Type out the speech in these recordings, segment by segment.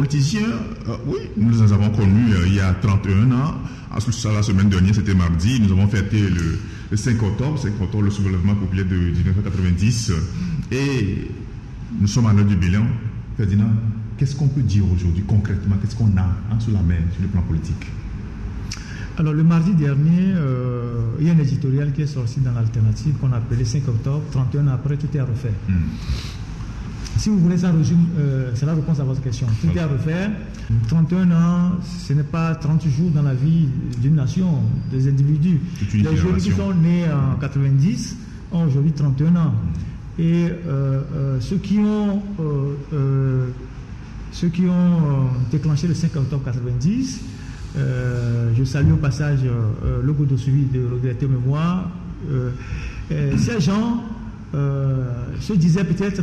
politiciens, oui, nous les avons connus il y a 31 ans. La semaine dernière, c'était mardi, nous avons fêté le 5 octobre, le soulèvement populaire de 1990. Et nous sommes à l'heure du bilan. Ferdinand, qu'est-ce qu'on peut dire aujourd'hui concrètement? Qu'est-ce qu'on a sous la main sur le plan politique? Alors, le mardi dernier, il y a un éditorial qui est sorti dans l'Alternative qu'on a appelé 5 octobre, 31 ans après, tout est à refaire. Si vous voulez, ça résume, c'est la réponse à votre question. Tout est à refaire. 31 ans, ce n'est pas 30 jours dans la vie d'une nation, des individus. Les jeunes qui sont nés en 90 ont aujourd'hui 31 ans. Et ceux qui ont déclenché le 5 octobre 90, je salue au passage le groupe de suivi de regretter mémoire. Ces gens se disaient peut-être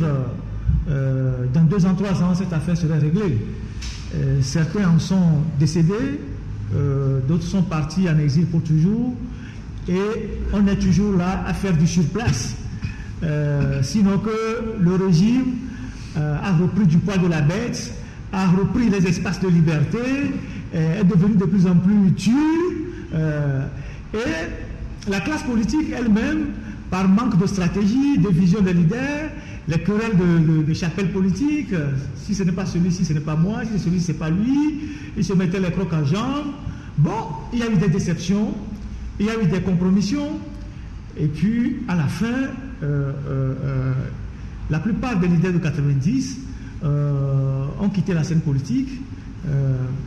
dans 2 ans, 3 ans, cette affaire serait réglée. Certains en sont décédés, d'autres sont partis en exil pour toujours, et on est toujours là à faire du surplace. Sinon que le régime a repris du poids de la bête, a repris les espaces de liberté, est devenu de plus en plus tueur, et la classe politique elle-même, par manque de stratégie, de vision des leaders, les querelles de chapelle politique, si ce n'est pas celui-ci, ce n'est pas moi, si c'est celui-ci, ce n'est pas lui, ils se mettaient les crocs en jambes. Bon, il y a eu des déceptions, il y a eu des compromissions, et puis à la fin, la plupart des leaders de 90 ont quitté la scène politique,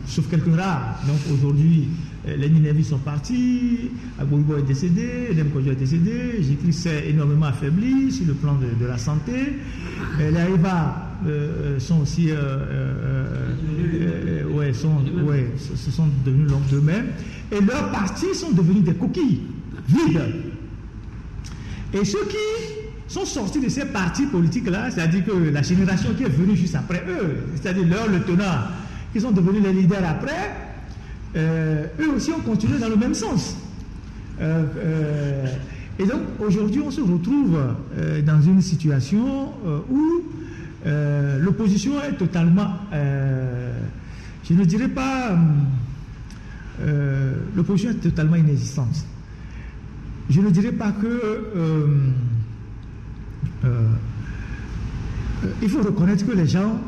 sauf quelques rares. Donc aujourd'hui, les Ninévis sont partis, Agboibo est décédé, Edem Kodjo est décédé, Jikri s'est énormément affaibli sur le plan de la santé, les Aïba sont aussi se sont devenus l'ombre d'eux-mêmes, et leurs partis sont devenus des coquilles vides. Et ceux qui sont sortis de ces partis politiques-là, c'est-à-dire que la génération qui est venue juste après eux, c'est-à-dire leurs lieutenants, qui sont devenus les leaders après, eux aussi ont continué dans le même sens. Et donc aujourd'hui on se retrouve dans une situation où l'opposition est totalement, je ne dirais pas, l'opposition est totalement inexistante. Je ne dirais pas que il faut reconnaître que les gens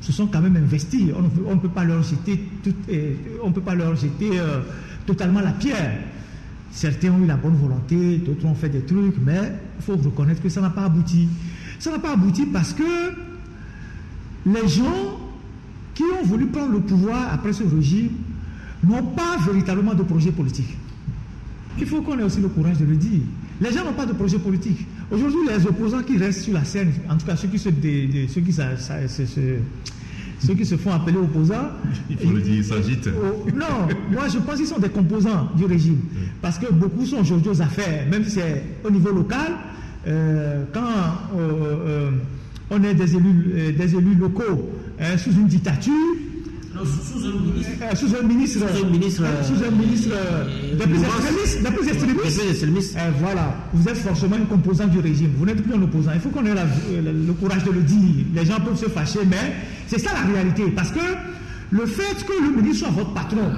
se sont quand même investis. On ne peut pas leur jeter totalement la pierre. Certains ont eu la bonne volonté, d'autres ont fait des trucs, mais il faut reconnaître que ça n'a pas abouti. Ça n'a pas abouti parce que les gens qui ont voulu prendre le pouvoir après ce régime n'ont pas véritablement de projet politique. Il faut qu'on ait aussi le courage de le dire. Les gens n'ont pas de projet politique. Aujourd'hui, les opposants qui restent sur la scène, en tout cas ceux qui se font appeler opposants, il faut le dire, ils s'agitent. Non, moi je pense qu'ils sont des composants du régime. Parce que beaucoup sont aujourd'hui aux affaires, même si c'est au niveau local, quand on est des élus locaux sous une dictature, sous un ministre des plus extrémistes, voilà, vous êtes forcément un composant du régime, vous n'êtes plus un opposant. Il faut qu'on ait le courage de le dire. Les gens peuvent se fâcher, mais c'est ça la réalité, parce que le fait que le ministre soit votre patron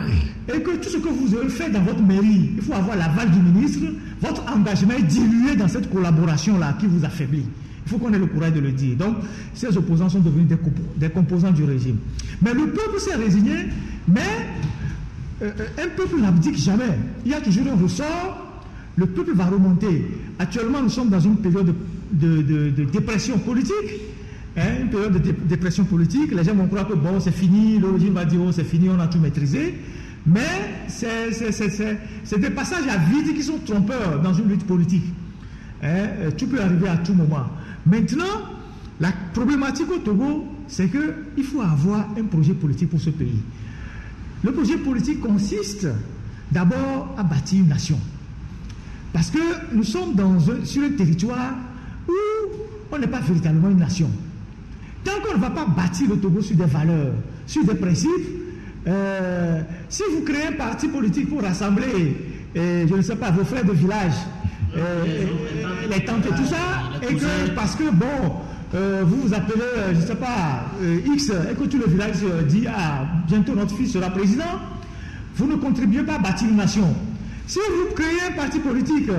et que tout ce que vous avez fait dans votre mairie, il faut avoir l'aval du ministre, votre engagement est dilué dans cette collaboration-là qui vous affaiblit. Il faut qu'on ait le courage de le dire. Donc, ces opposants sont devenus des composants du régime. Mais le peuple s'est résigné, mais un peuple n'abdique jamais. Il y a toujours un ressort, le peuple va remonter. Actuellement, nous sommes dans une période de dépression politique. Une période de dépression politique. Les gens vont croire que bon, c'est fini, le régime va dire oh, c'est fini, on a tout maîtrisé. Mais c'est des passages à vide qui sont trompeurs dans une lutte politique. Tout peut arriver à tout moment. Maintenant, la problématique au Togo, c'est qu'il faut avoir un projet politique pour ce pays. Le projet politique consiste d'abord à bâtir une nation. Parce que nous sommes sur un territoire où on n'est pas véritablement une nation. Tant qu'on ne va pas bâtir le Togo sur des valeurs, sur des principes, si vous créez un parti politique pour rassembler, je ne sais pas, vos frères de village, les tantes et tout ça, et que parce que bon, vous vous appelez, je ne sais pas, X, et que tout le village dit, ah, bientôt notre fils sera président, vous ne contribuez pas à bâtir une nation. Si vous créez un parti politique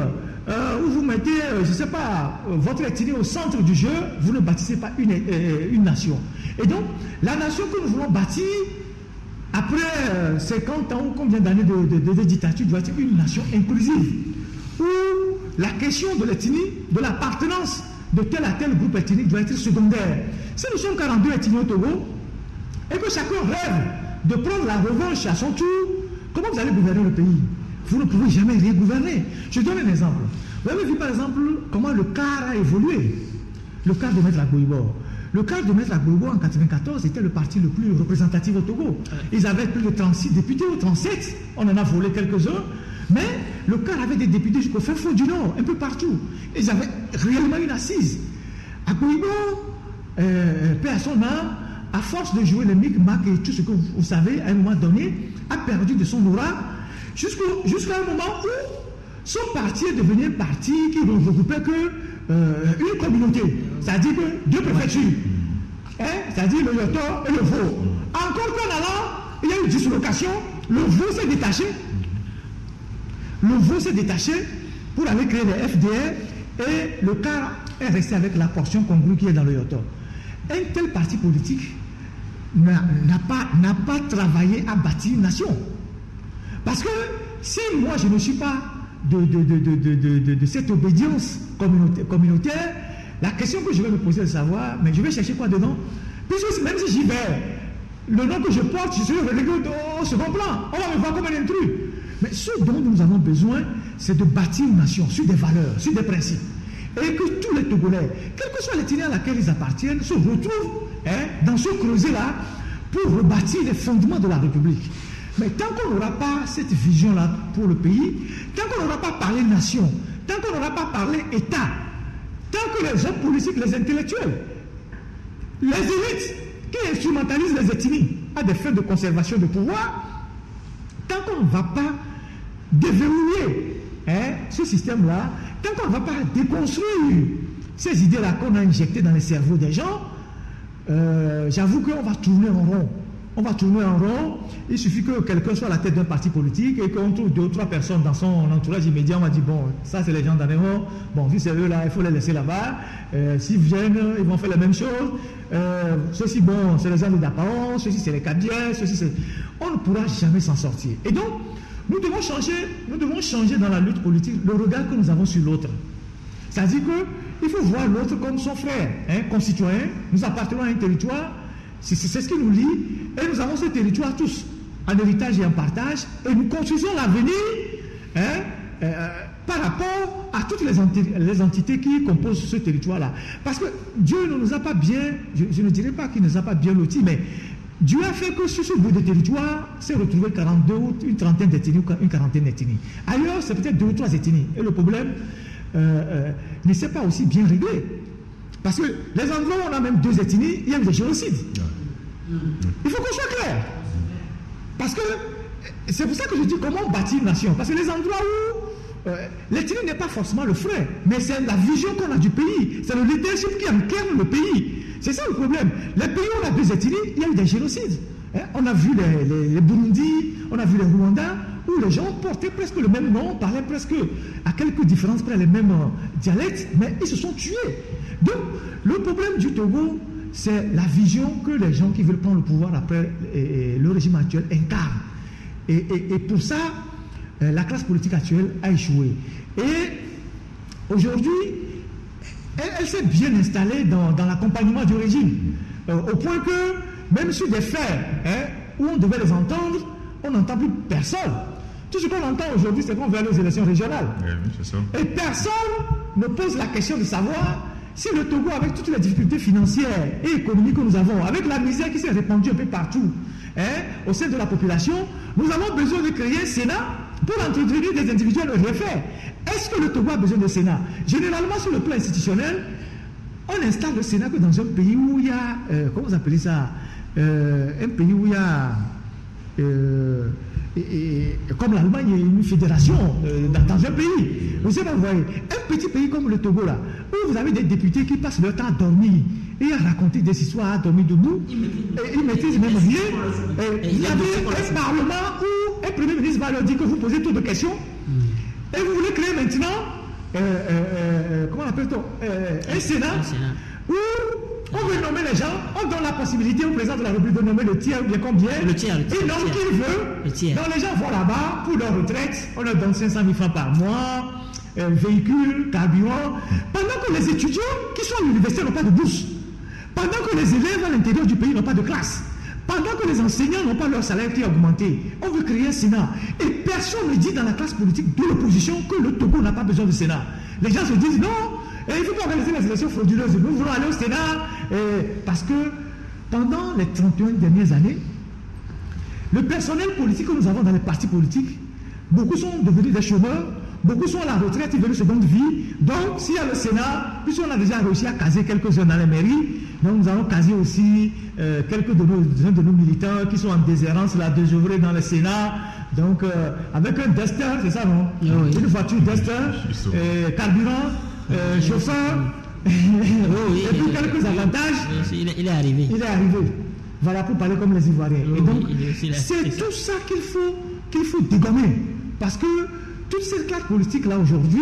où vous mettez, je ne sais pas, votre ethnie au centre du jeu, vous ne bâtissez pas une nation. Et donc, la nation que nous voulons bâtir, après 50 ans ou combien d'années de dictature, doit être une nation inclusive, où la question de l'ethnie, de l'appartenance de tel à tel groupe ethnique doit être secondaire. Si nous sommes 42 ethnies au Togo, et que chacun rêve de prendre la revanche à son tour, comment vous allez gouverner le pays? Vous ne pouvez jamais rien gouverner. Je donne un exemple. Vous avez vu par exemple comment le CAR a évolué. Le CAR de Maître Agboibo. Le CAR de Maître Agboibo en 1994 était le parti le plus représentatif au Togo. Ils avaient plus de 36 députés ou 37. On en a volé quelques-uns. Mais le CAR avait des députés jusqu'au fin fond du Nord, un peu partout. Ils avaient réellement une assise. Agboibo, paix à son âme, à force de jouer les micmacs et tout ce que vous savez, à un moment donné, a perdu de son aura jusqu'à un moment où son parti est devenu un parti qui ne regroupait qu'une communauté, c'est-à-dire que deux préfectures, c'est-à-dire le Yoto et le Vaud. Encore qu'en allant, il y a eu une dislocation, le Vaud s'est détaché. Le Vaud s'est détaché pour aller créer les FDR et le CAR est resté avec la portion congrue qui est dans le Yoto. Un tel parti politique n'a pas travaillé à bâtir une nation. Parce que si moi je ne suis pas de cette obédience communautaire, la question que je vais me poser est de savoir, mais je vais chercher quoi dedans? Puisque même si j'y vais, le nom que je porte, je serai relégué au second plan. On va me voir comme un intrus. Mais ce dont nous avons besoin, c'est de bâtir une nation sur des valeurs, sur des principes. Et que tous les Togolais, quelle que soit l'ethnie à laquelle ils appartiennent, se retrouvent dans ce creuset-là pour rebâtir les fondements de la République. Mais tant qu'on n'aura pas cette vision-là pour le pays, tant qu'on n'aura pas parlé nation, tant qu'on n'aura pas parlé État, tant que les hommes politiques, les intellectuels, les élites qui instrumentalisent les ethnies à des fins de conservation de pouvoir, tant qu'on ne va pas déverrouiller ce système-là, tant qu'on ne va pas déconstruire ces idées-là qu'on a injectées dans les cerveaux des gens, j'avoue qu'on va tourner en rond. On va tourner en rond. Il suffit que quelqu'un soit à la tête d'un parti politique et qu'on trouve 2 ou 3 personnes dans son entourage immédiat. On va dire, bon, ça c'est les gens d'Anéro. Bon, si c'est eux là, il faut les laisser là-bas. S'ils viennent, ils vont faire la même chose. Ceux-ci, bon, c'est les gens de Dapaon. Ceux-ci, c'est les Kabyles. Ceux-ci, c'est... On ne pourra jamais s'en sortir. Et donc, nous devons changer dans la lutte politique le regard que nous avons sur l'autre. C'est-à-dire qu'il faut voir l'autre comme son frère, concitoyen. Nous appartenons à un territoire. C'est ce qui nous lie, et nous avons ce territoire tous, en héritage et en partage, et nous construisons l'avenir par rapport à toutes les entités qui composent ce territoire-là. Parce que Dieu ne nous a pas bien, je ne dirais pas qu'il ne nous a pas bien lotis, mais Dieu a fait que sur ce bout de territoire, s'est retrouvé 42 ou une trentaine d'ethnies ou une quarantaine d'ethnies. Ailleurs, c'est peut-être 2 ou 3 ethnies. Et le problème ne s'est pas aussi bien réglé. Parce que les endroits où on a même 2 ethnies, il y a eu des génocides. Il faut qu'on soit clair. Parce que c'est pour ça que je dis comment bâtir une nation. Parce que les endroits où l'ethnie n'est pas forcément le frère, mais c'est la vision qu'on a du pays. C'est le leadership qui incarne le pays. C'est ça le problème. Les pays où on a 2 ethnies, il y a eu des génocides. On a vu les Burundi, on a vu les Rwandais, où les gens portaient presque le même nom, parlaient presque à quelques différences près les mêmes dialectes, mais ils se sont tués. Donc, le problème du Togo, c'est la vision que les gens qui veulent prendre le pouvoir après le régime actuel incarnent. Et pour ça, la classe politique actuelle a échoué. Et aujourd'hui, elle s'est bien installée dans l'accompagnement du régime, au point que, même sur des faits où on devait les entendre, on n'entend plus personne. Tout ce qu'on entend aujourd'hui, c'est qu'on va aller aux élections régionales. Oui, c'est ça. Et personne ne pose la question de savoir si le Togo, avec toutes les difficultés financières et économiques que nous avons, avec la misère qui s'est répandue un peu partout au sein de la population, nous avons besoin de créer un Sénat pour entretenir des individuels et refaire. Est-ce que le Togo a besoin de Sénat? Généralement, sur le plan institutionnel, on installe le Sénat que dans un pays où il y a, comment vous appelez ça, un pays où il y a comme l'Allemagne est une fédération dans un pays. Vous savez, vous voyez, un petit pays comme le Togo, là, où vous avez des députés qui passent leur temps à dormir et à raconter des histoires, à dormir debout, ils maîtrisent même rien. Il y avait un parlement où un premier ministre va leur dire que vous posez toutes de questions, et vous voulez créer maintenant, comment on appelle-t-on, un Sénat, où on veut nommer les gens, on donne la possibilité au président de la République de nommer le tiers ou bien combien, il nomme qui veut. Donc les gens vont là-bas pour leur retraite, on leur donne 500 000 francs par mois, véhicule, carburant, pendant que les étudiants qui sont à l'université n'ont pas de bourse, pendant que les élèves à l'intérieur du pays n'ont pas de classe, pendant que les enseignants n'ont pas leur salaire qui a augmenté. On veut créer un Sénat. Et personne ne dit dans la classe politique de l'opposition que le Togo n'a pas besoin de Sénat. Les gens se disent non, il ne faut pas organiser les élections frauduleuses. Nous voulons aller au Sénat. Parce que pendant les 31 dernières années, le personnel politique que nous avons dans les partis politiques, beaucoup sont devenus des chômeurs, beaucoup sont à la retraite, ils veulent une seconde vie. Donc, s'il y a le Sénat, puisqu'on a déjà réussi à caser quelques-uns dans les mairies, donc nous allons caser aussi quelques de nos militants qui sont en déshérence, là, désœuvrés dans le Sénat. Donc, avec un Duster, c'est ça, non? Oui. Une voiture Duster, carburant, chauffeur, et puis quelques avantages. Il est arrivé. Il est arrivé. Voilà, pour parler comme les Ivoiriens. Et donc, c'est tout ça qu'il faut dégommer. Parce que toute cette classe politique-là, aujourd'hui,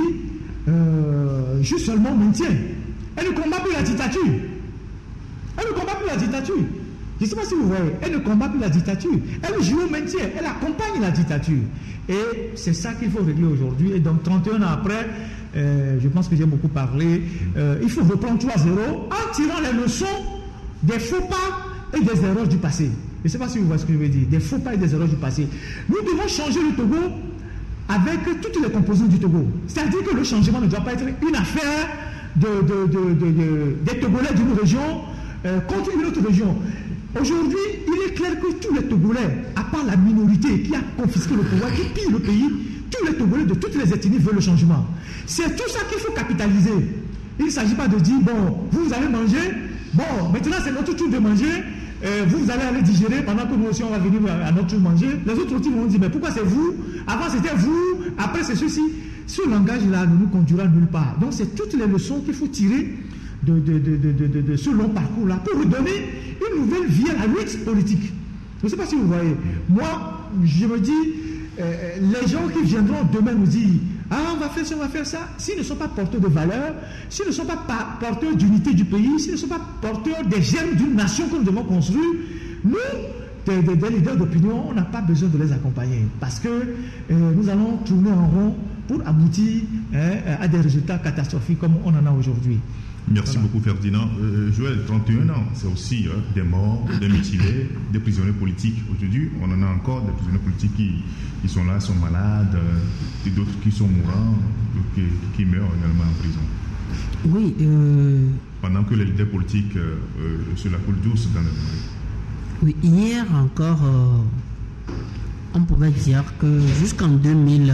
juste seulement maintient. Elle ne combat plus la dictature. Elle ne combat plus la dictature. Je ne sais pas si vous voyez. Elle ne combat plus la dictature. Elle joue au maintien. Elle accompagne la dictature. Et c'est ça qu'il faut régler aujourd'hui. Et donc, 31 ans après, je pense que j'ai beaucoup parlé, il faut reprendre 3-0 en tirant les leçons des faux pas et des erreurs du passé. Je ne sais pas si vous voyez ce que je veux dire. Des faux pas et des erreurs du passé. Nous devons changer le Togo avec toutes les composantes du Togo. C'est-à-dire que le changement ne doit pas être une affaire des Togolais d'une région contre une autre région. Aujourd'hui, il est clair que tous les Togolais, à part la minorité qui a confisqué le pouvoir, qui pille le pays, tous les Togolais de toutes les ethnies veulent le changement. C'est tout ça qu'il faut capitaliser. Il ne s'agit pas de dire, bon, vous allez manger, bon, maintenant c'est notre tour de manger, vous allez aller digérer pendant que nous aussi on va venir à notre tour manger. Les autres aussi vont dire, mais pourquoi c'est vous? Avant c'était vous, après c'est ceci. Ce langage-là ne nous conduira nulle part. Donc c'est toutes les leçons qu'il faut tirer de ce long parcours-là pour redonner une nouvelle vie à la lutte politique. Je ne sais pas si vous voyez. Moi, je me dis, les gens qui viendront demain nous dire, ah, on va faire ça, on va faire ça, s'ils ne sont pas porteurs de valeurs, s'ils ne sont pas porteurs d'unité du pays, s'ils ne sont pas porteurs des germes d'une nation que nous devons construire, nous, des leaders d'opinion, on n'a pas besoin de les accompagner parce que nous allons tourner en rond pour aboutir à des résultats catastrophiques comme on en a aujourd'hui. Merci beaucoup Ferdinand. Joël, 31 ans, c'est aussi des morts, des mutilés, des prisonniers politiques. Aujourd'hui, on en a encore des prisonniers politiques qui sont là, sont malades, et d'autres qui sont mourants, qui meurent également en prison. Oui. Pendant que les leaders politiques se la coulent douce dans le monde. Oui, hier encore, on pouvait dire que jusqu'en 2000...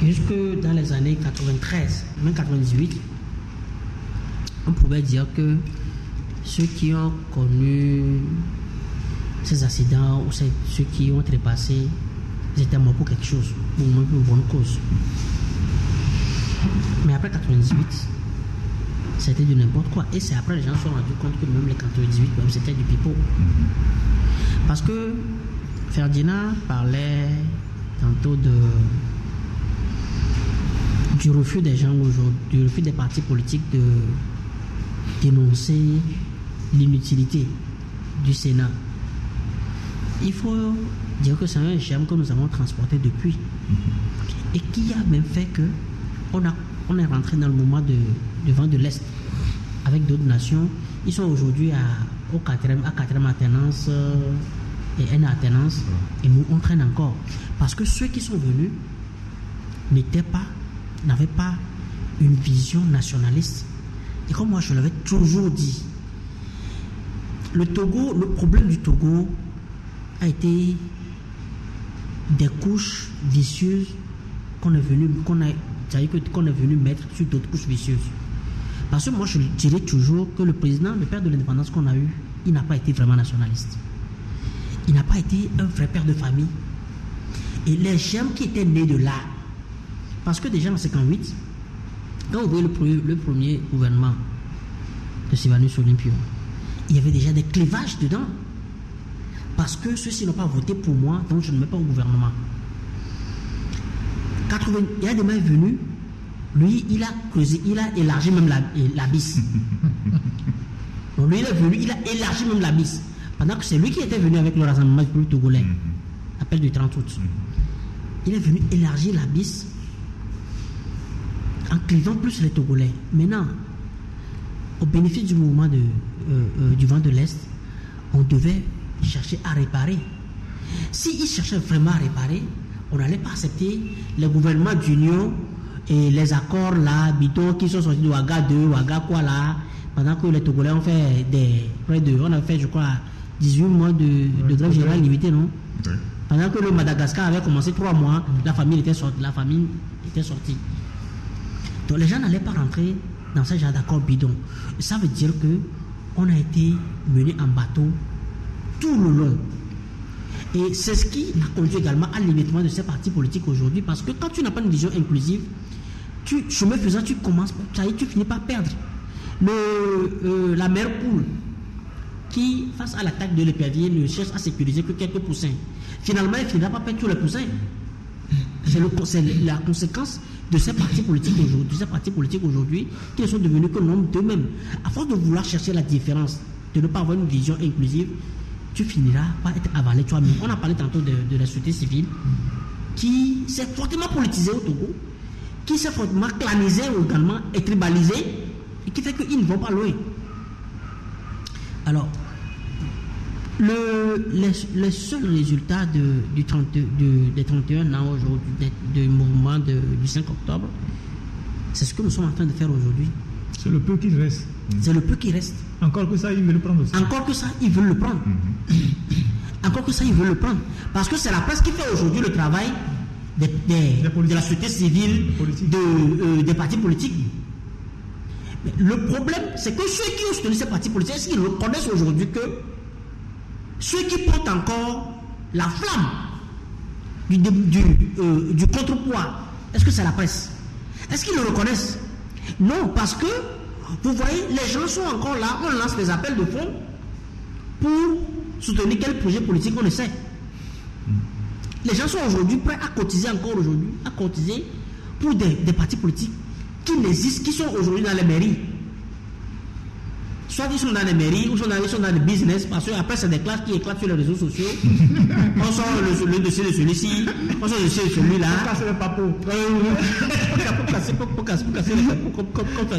jusque dans les années 93, même 98, on pouvait dire que ceux qui ont connu ces accidents ou ceux qui ont trépassé, ils étaient morts pour quelque chose, pour une bonne cause. Mais après 98, c'était du n'importe quoi. Et c'est après les gens se sont rendus compte que même les 98, même c'était du pipeau. Parce que Ferdinand parlait tantôt du refus des gens aujourd'hui, du refus des partis politiques de dénoncer l'inutilité du Sénat. Il faut dire que c'est un germe que nous avons transporté depuis et qui a même fait que on est rentré dans le moment de vent de l'Est avec d'autres nations. Ils sont aujourd'hui à 4e alternance et N alternance et nous on traîne encore parce que ceux qui sont venus n'avaient pas une vision nationaliste. Et comme moi je l'avais toujours dit, le problème du Togo a été des couches vicieuses qu'on est venu mettre sur d'autres couches vicieuses. Parce que moi je dirais toujours que le père de l'indépendance qu'on a eu, il n'a pas été vraiment nationaliste. Il n'a pas été un vrai père de famille. Et les germes qui étaient nés de là, parce que déjà en 1958, quand vous voyez le premier gouvernement de Sylvanus Olympio, il y avait déjà des clivages dedans. Parce que ceux-ci n'ont pas voté pour moi, donc je ne mets pas au gouvernement. Il y a des mains venues, lui, il a creusé, il a élargi même l'abysse. Donc lui, il est venu, il a élargi même l'abysse. Pendant que c'est lui qui était venu avec le rassemblement du peuple togolais, appel du 30 août. Il est venu élargir l'abysse en clivant plus les Togolais. Maintenant, au bénéfice du mouvement du vent de l'Est, on devait chercher à réparer. S'ils cherchaient vraiment à réparer, on n'allait pas accepter les gouvernements d'union et les accords là, bidons qui sont sortis de Ouaga 2, Ouaga quoi là, pendant que les Togolais ont fait on a fait je crois 18 mois de grève générale limitée, non? Oui. Pendant que le Madagascar avait commencé 3 mois, la famine était sortie. Donc les gens n'allaient pas rentrer dans ce genre d'accord bidon. Ça veut dire que on a été mené en bateau tout le long. Et c'est ce qui a conduit également à l'évitement de ces partis politiques aujourd'hui, parce que quand tu n'as pas une vision inclusive, chemin faisant, tu finis par perdre. La mère poule qui, face à l'attaque de l'épervier, ne cherche à sécuriser que quelques poussins. Finalement, il ne finira pas perdre tous les poussins. C'est la conséquence de ces partis politiques aujourd'hui, qui ne sont devenus que nombre d'eux-mêmes. À force de vouloir chercher la différence, de ne pas avoir une vision inclusive, tu finiras par être avalé toi-même. On a parlé tantôt de la société civile qui s'est fortement politisée au Togo, qui s'est fortement clanisée également et tribalisée, et qui fait qu'ils ne vont pas loin. Alors, les seuls résultats des 31 ans aujourd'hui, du mouvement du 5 octobre, c'est ce que nous sommes en train de faire aujourd'hui. C'est le peu qui reste. C'est le peu qui reste. Encore que ça, ils veulent le prendre aussi. Encore que ça, ils veulent le prendre. Encore que ça, ils veulent le prendre. Parce que c'est la presse qui fait aujourd'hui le travail de la société civile, des partis politiques. Mais le problème, c'est que ceux qui ont soutenu ces partis politiques, est-ce qu'ils reconnaissent aujourd'hui que ceux qui portent encore la flamme du contrepoids, est-ce que c'est la presse? Est-ce qu'ils le reconnaissent? Non, parce que, vous voyez, les gens sont encore là, on lance des appels de fonds pour soutenir quel projet politique on essaie. Les gens sont aujourd'hui prêts à cotiser encore aujourd'hui, à cotiser pour des partis politiques qui n'existent, qui sont aujourd'hui dans les mairies. Soit ils sont dans les mairies, ou ils sont dans les business, parce que après c'est des classes qui éclatent sur les réseaux sociaux. On sort le dossier de celui-ci, on sort le dossier de celui-là. Pour casser le papeau. Pour casser le papeau,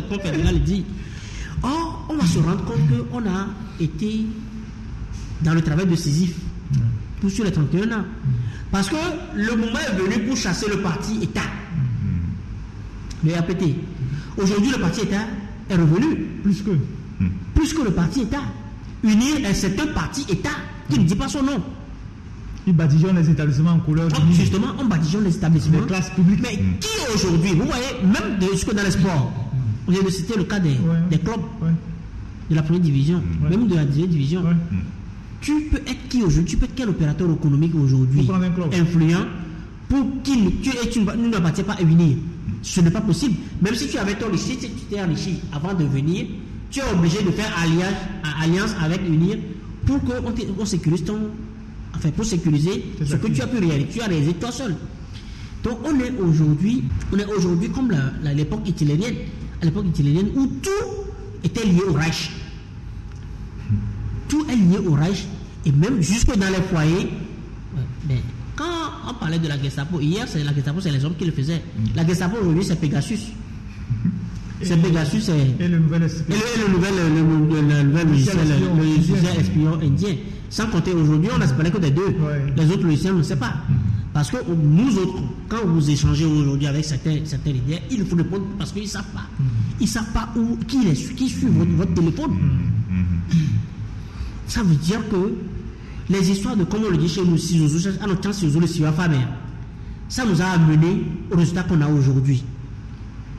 comme Ferdinand le dit. Or, on va se rendre compte qu'on a été dans le travail de Sisyphe pour sur les 31 ans. Parce que le moment est venu pour chasser le parti État. Le RPT. Aujourd'hui, le parti État est revenu. Plus que le parti État. Unir un certain parti État qui ne dit pas son nom. Ils badigeonnent les établissements en couleur. Justement, on badigeonne les établissements. Les classes publiques. Mais qui aujourd'hui, vous voyez, même jusque dans les sports, on vient de citer le cas des clubs de la première division, même de la deuxième division. Tu peux être qui aujourd'hui? Tu peux être quel opérateur économique aujourd'hui influent pour tu n'appartiens pas à unir? Ce n'est pas possible. Même si tu avais ton riche, si tu t'es enrichi avant de venir, tu es obligé de faire alliance avec unir pour qu'on sécurise pour sécuriser ce que tu as pu réaliser. Tu as réalisé toi seul. Donc on est aujourd'hui comme à l'époque hitlérienne. À l'époque hitlérienne où tout était lié au Reich. Tout est lié au Reich, et même jusque dans les foyers. Quand on parlait de la Gestapo, hier, la Gestapo, c'est les hommes qui le faisaient. La Gestapo, aujourd'hui, c'est Pegasus. C'est Pegasus, et le nouvel logiciel espion indien. Sans compter, aujourd'hui, on n'espérait que des deux. Les autres logiciels, on ne sait pas. Parce que nous autres, quand vous échangez aujourd'hui avec certains leaders, il faut répondre parce qu'ils ne savent pas. Ils ne savent pas qui suit votre téléphone. Ça veut dire que les histoires de, comme on le dit chez nous, à notre temps, le Siwafamer, ça nous a amené au résultat qu'on a aujourd'hui.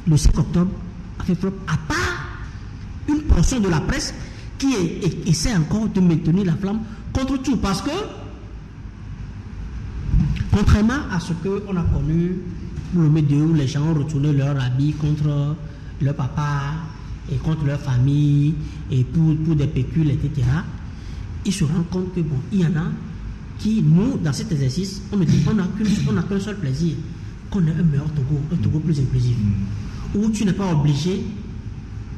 Le 5 octobre a fait flop, à part une portion de la presse qui essaie encore de maintenir la flamme contre tout. Parce que Contrairement à ce qu'on a connu pour le milieu où les gens ont retourné leur habit contre leur papa et contre leur famille et pour des pécules, etc., ils se rendent compte que bon, il y en a qui, nous, dans cet exercice, on me dit qu'on n'a qu'un seul plaisir, qu'on ait un meilleur Togo, un Togo plus inclusif, où tu n'es pas obligé,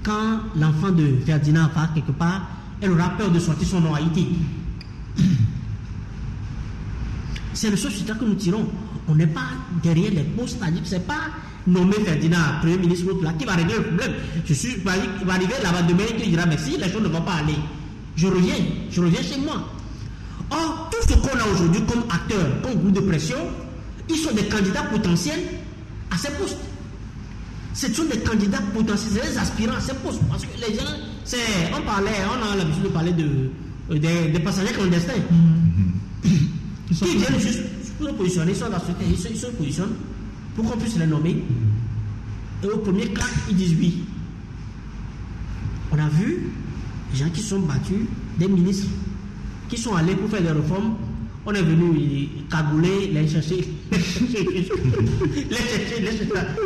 quand l'enfant de Ferdinand va quelque part, elle aura peur de sortir son nom à Haïti. C'est le seul résultat que nous tirons. On n'est pas derrière les postes, c'est-à-dire que ce n'est pas nommer Ferdinand, Premier ministre, là, qui va régler le problème. Il va arriver là-bas demain et il dira merci, les choses ne vont pas aller. Je reviens chez moi. Or, tout ce qu'on a aujourd'hui comme acteurs, comme groupe de pression, ils sont des candidats potentiels à ces postes. Ce sont des candidats potentiels, des aspirants à ces postes. Parce que les gens, on a l'habitude de parler des passagers clandestins. Qui viennent juste pour se positionner, ils se positionnent pour qu'on puisse les nommer. Et au premier clap, ils disent oui. On a vu des gens qui sont battus, des ministres qui sont allés pour faire des réformes. On est venu cagouler, les chercher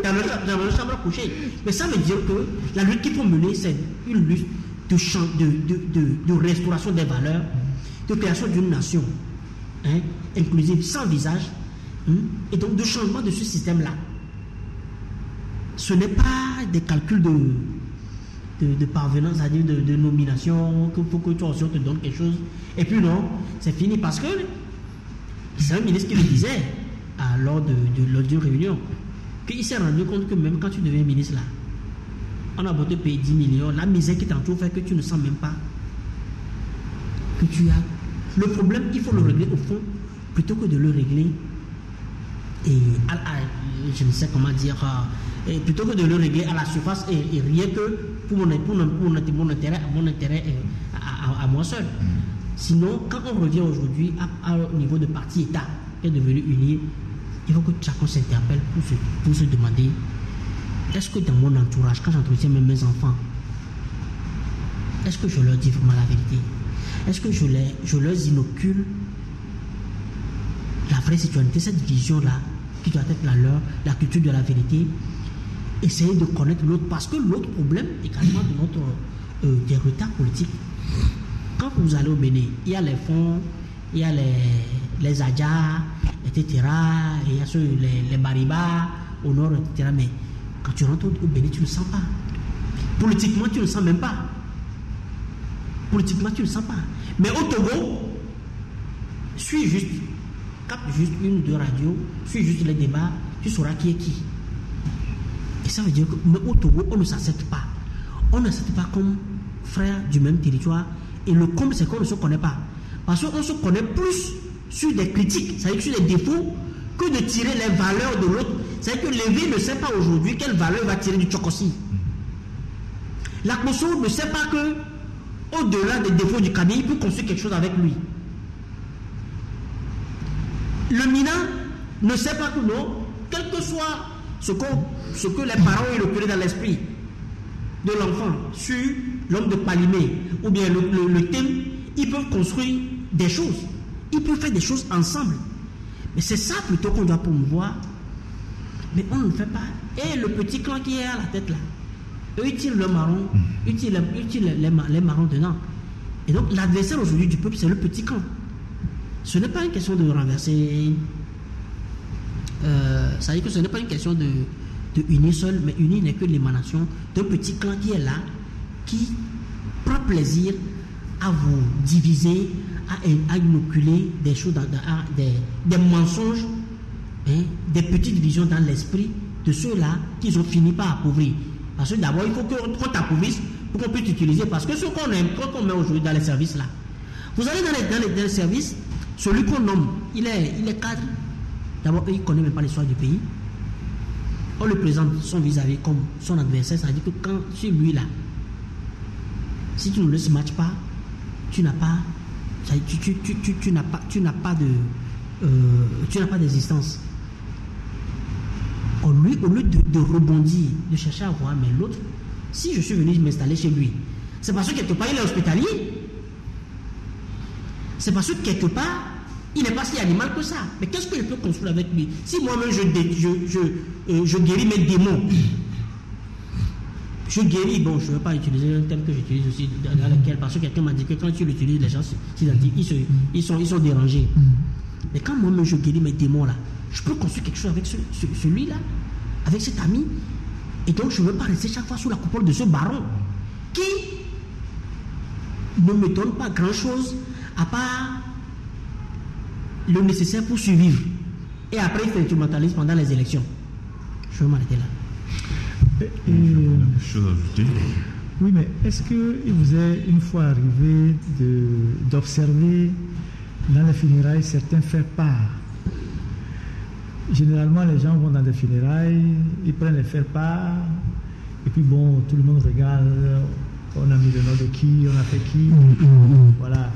dans leur chambre à coucher. Mais ça veut dire que la lutte qu'il faut mener, c'est une lutte de restauration des valeurs, de création d'une nation inclusive, sans visage, et donc de changement de ce système-là. Ce n'est pas des calculs de parvenance, c'est-à-dire de nomination, qu'il faut que toi aussi on te donne quelque chose, et puis non, c'est fini, parce que c'est un ministre qui le disait lors d'une réunion, qu'il s'est rendu compte que même quand tu deviens ministre là, on a beau te payer 10 millions, la misère qui t'entoure fait que tu ne sens même pas que tu as. Le problème, il faut le régler au fond, plutôt que de le régler, et je ne sais comment dire, plutôt que de le régler à la surface et rien que pour mon intérêt à moi seul. Sinon, quand on revient aujourd'hui au niveau de parti-État qui est devenu uni, il faut que chacun s'interpelle pour se demander, est-ce que dans mon entourage, quand j'entretiens même mes enfants, est-ce que je leur dis vraiment la vérité? Est-ce que je leur inocule la vraie citoyenneté, cette vision-là, qui doit être la leur, la culture de la vérité, essayer de connaître l'autre, parce que l'autre problème également de des retards politiques. Quand vous allez au Bénin, il y a les fonds, il y a les adjas, etc., il y a les baribas au nord, etc., mais quand tu rentres au Bénin, tu ne le sens pas. Politiquement, tu ne le sens même pas. Politiquement, tu ne le sens pas. Mais au Togo, capte juste une ou deux radios, suis juste les débats, tu sauras qui est qui. Et ça veut dire que mais au Togo, on ne s'accepte pas. On ne s'accepte pas comme frères du même territoire. Et le comble, c'est qu'on ne se connaît pas. Parce qu'on se connaît plus sur des critiques, c'est-à-dire sur les défauts, que de tirer les valeurs de l'autre. C'est-à-dire que Lévi ne sait pas aujourd'hui quelle valeur il va tirer du Tchokossi. L'Akmosso ne sait pas que au-delà des défauts du Kabylie, il peut construire quelque chose avec lui. Le Mina ne sait pas que non, quel que soit ce que les parents ont éloqué dans l'esprit de l'enfant sur l'homme de Palimé ou bien le thème, ils peuvent construire des choses. Ils peuvent faire des choses ensemble. Mais c'est ça plutôt qu'on doit promouvoir. Mais on ne le fait pas. Et le petit clan qui est à la tête là, eux ils tirent le marron, ils tirent les marrons dedans. Et donc l'adversaire aujourd'hui du peuple, c'est le petit clan. Ce n'est pas une question de renverser. Ça veut dire que ce n'est pas une question de unir seul, mais unir n'est que l'émanation d'un petit clan qui est là, qui prend plaisir à vous diviser, à inoculer des choses, des mensonges, des petites visions dans l'esprit de ceux-là qu'ils ont fini par appauvrir. Parce que d'abord, il faut qu'on t'appauvrisse pour qu'on puisse t'utiliser. Parce que ce qu'on aime, qu'on met aujourd'hui dans les services là, vous allez dans les services, celui qu'on nomme, il est cadre. D'abord, il ne connaît même pas l'histoire du pays. On le présente son vis-à-vis comme son adversaire. Ça veut dire que quand c'est lui là, si tu ne le matches pas, tu n'as pas d'existence. Au lieu de rebondir, de chercher à voir, mais l'autre, si je suis venu m'installer chez lui, c'est parce que quelque part il est hospitalier. C'est parce que quelque part Il n'est pas si animal que ça. Mais qu'est-ce que je peux construire avec lui? Si moi-même je guéris mes démons, je guéris, bon, je ne vais pas utiliser un terme que j'utilise aussi dans lequel, parce que quelqu'un m'a dit que quand tu l'utilises, les gens s'identifient, ils sont dérangés. Mais quand moi-même je guéris mes démons là, je peux construire quelque chose avec celui-là, avec cet ami. Et donc je ne veux pas rester chaque fois sous la coupole de ce baron qui ne me donne pas grand-chose à part le nécessaire pour survivre. Et après il fait instrumentaliste pendant les élections. Je vais m'arrêter là. Chose à ajouter. Oui, mais est-ce qu'il vous est une fois arrivé d'observer dans les funérailles certains faire part? Généralement, les gens vont dans des funérailles, ils prennent les faire part, et puis bon, tout le monde regarde, on a mis le nom de qui, on a fait qui, voilà.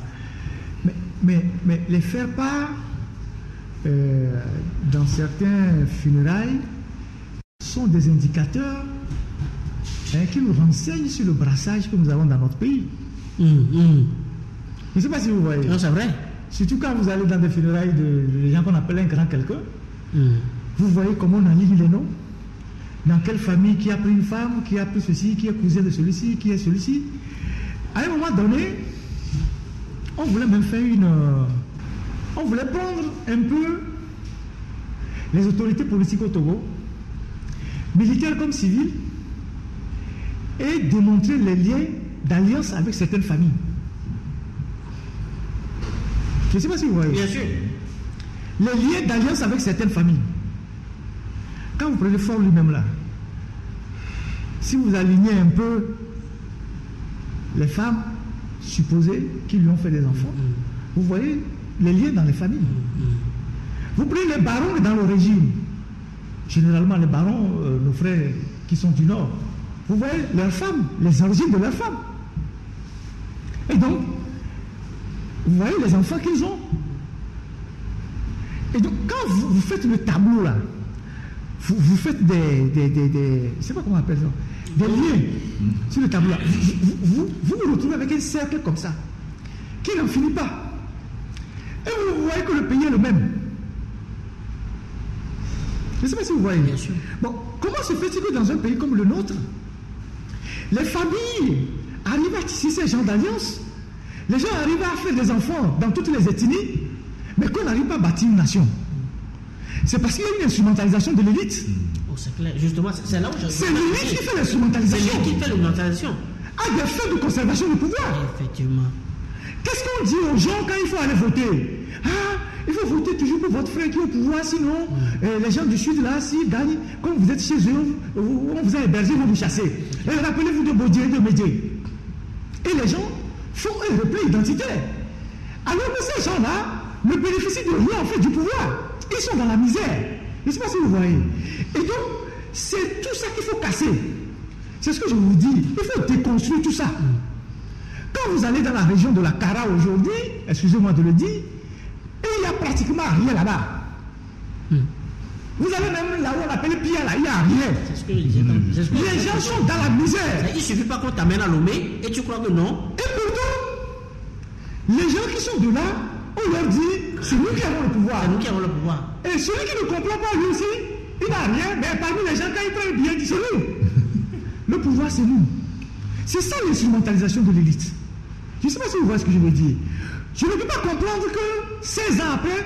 Mais les faire part, dans certains funérailles, sont des indicateurs qui nous renseignent sur le brassage que nous avons dans notre pays. Je ne sais pas si vous voyez. Non, c'est vrai. Surtout quand vous allez dans des funérailles de gens qu'on appelle un grand quelqu'un, vous voyez comment on aligne les noms. Dans quelle famille, qui a pris une femme, qui a pris ceci, qui est cousin de celui-ci, qui est celui-ci. À un moment donné, on voulait même faire on voulait prendre un peu les autorités politiques au Togo, militaires comme civils, et démontrer les liens d'alliance avec certaines familles. Je ne sais pas si vous voyez. Bien sûr. Les liens d'alliance avec certaines familles. Quand vous prenez Fort lui-même là, si vous alignez un peu les femmes supposées qui lui ont fait des enfants, vous voyez les liens dans les familles. Vous prenez les barons dans le régime. Généralement, les barons, nos frères qui sont du Nord, vous voyez leurs femmes, les origines de leurs femmes. Et donc, vous voyez les enfants qu'ils ont. Et donc, quand vous faites le tableau là, vous faites des je ne sais pas comment on appelle ça, des liens sur le tableau là, vous vous retrouvez avec un cercle comme ça, qui n'en finit pas. Et vous voyez que le pays est le même. Je ne sais pas si vous voyez. Bien sûr. Bon, comment se fait-il que dans un pays comme le nôtre, les familles arrivent à tisser ces genres d'alliance, les gens arrivent à faire des enfants dans toutes les ethnies, mais qu'on n'arrive pas à bâtir une nation? C'est parce qu'il y a une instrumentalisation de l'élite. Oh, c'est clair. Justement, c'est là où je... C'est l'élite qui fait l'instrumentalisation. C'est l'élite qui fait l'instrumentalisation. À des fins de conservation du pouvoir. Effectivement. Qu'est-ce qu'on dit aux gens quand il faut aller voter? Il faut voter toujours pour votre frère qui est au pouvoir, sinon les gens du Sud là, s'ils gagnent, comme vous êtes chez eux, on vous a hébergé, ils vont vous chasser. Et rappelez-vous de Baudier et de Médier. Et les gens font un repli identitaire. Alors que ces gens-là ne bénéficient de rien en fait du pouvoir. Ils sont dans la misère. Je ne sais pas si vous voyez. Et donc, c'est tout ça qu'il faut casser. C'est ce que je vous dis. Il faut déconstruire tout ça. Quand vous allez dans la région de la Kara aujourd'hui, excusez-moi de le dire, il n'y a pratiquement rien là-bas. Vous allez même là où on appelle Pia, là, il n'y a rien. C'est ce que je disais. Les gens sont dans la misère. Il ne suffit pas qu'on t'amène à Lomé et tu crois que non. Et pourtant, les gens qui sont de là, on leur dit, c'est nous qui avons le pouvoir. C'est nous qui avons le pouvoir. Et celui qui ne comprend pas lui aussi, il n'a rien, mais parmi les gens, quand ils prennent bien, il dit, c'est nous. Le pouvoir, c'est nous. C'est ça l'instrumentalisation de l'élite. Je ne sais pas si vous voyez ce que je veux dire. Je ne peux pas comprendre que 16 ans après,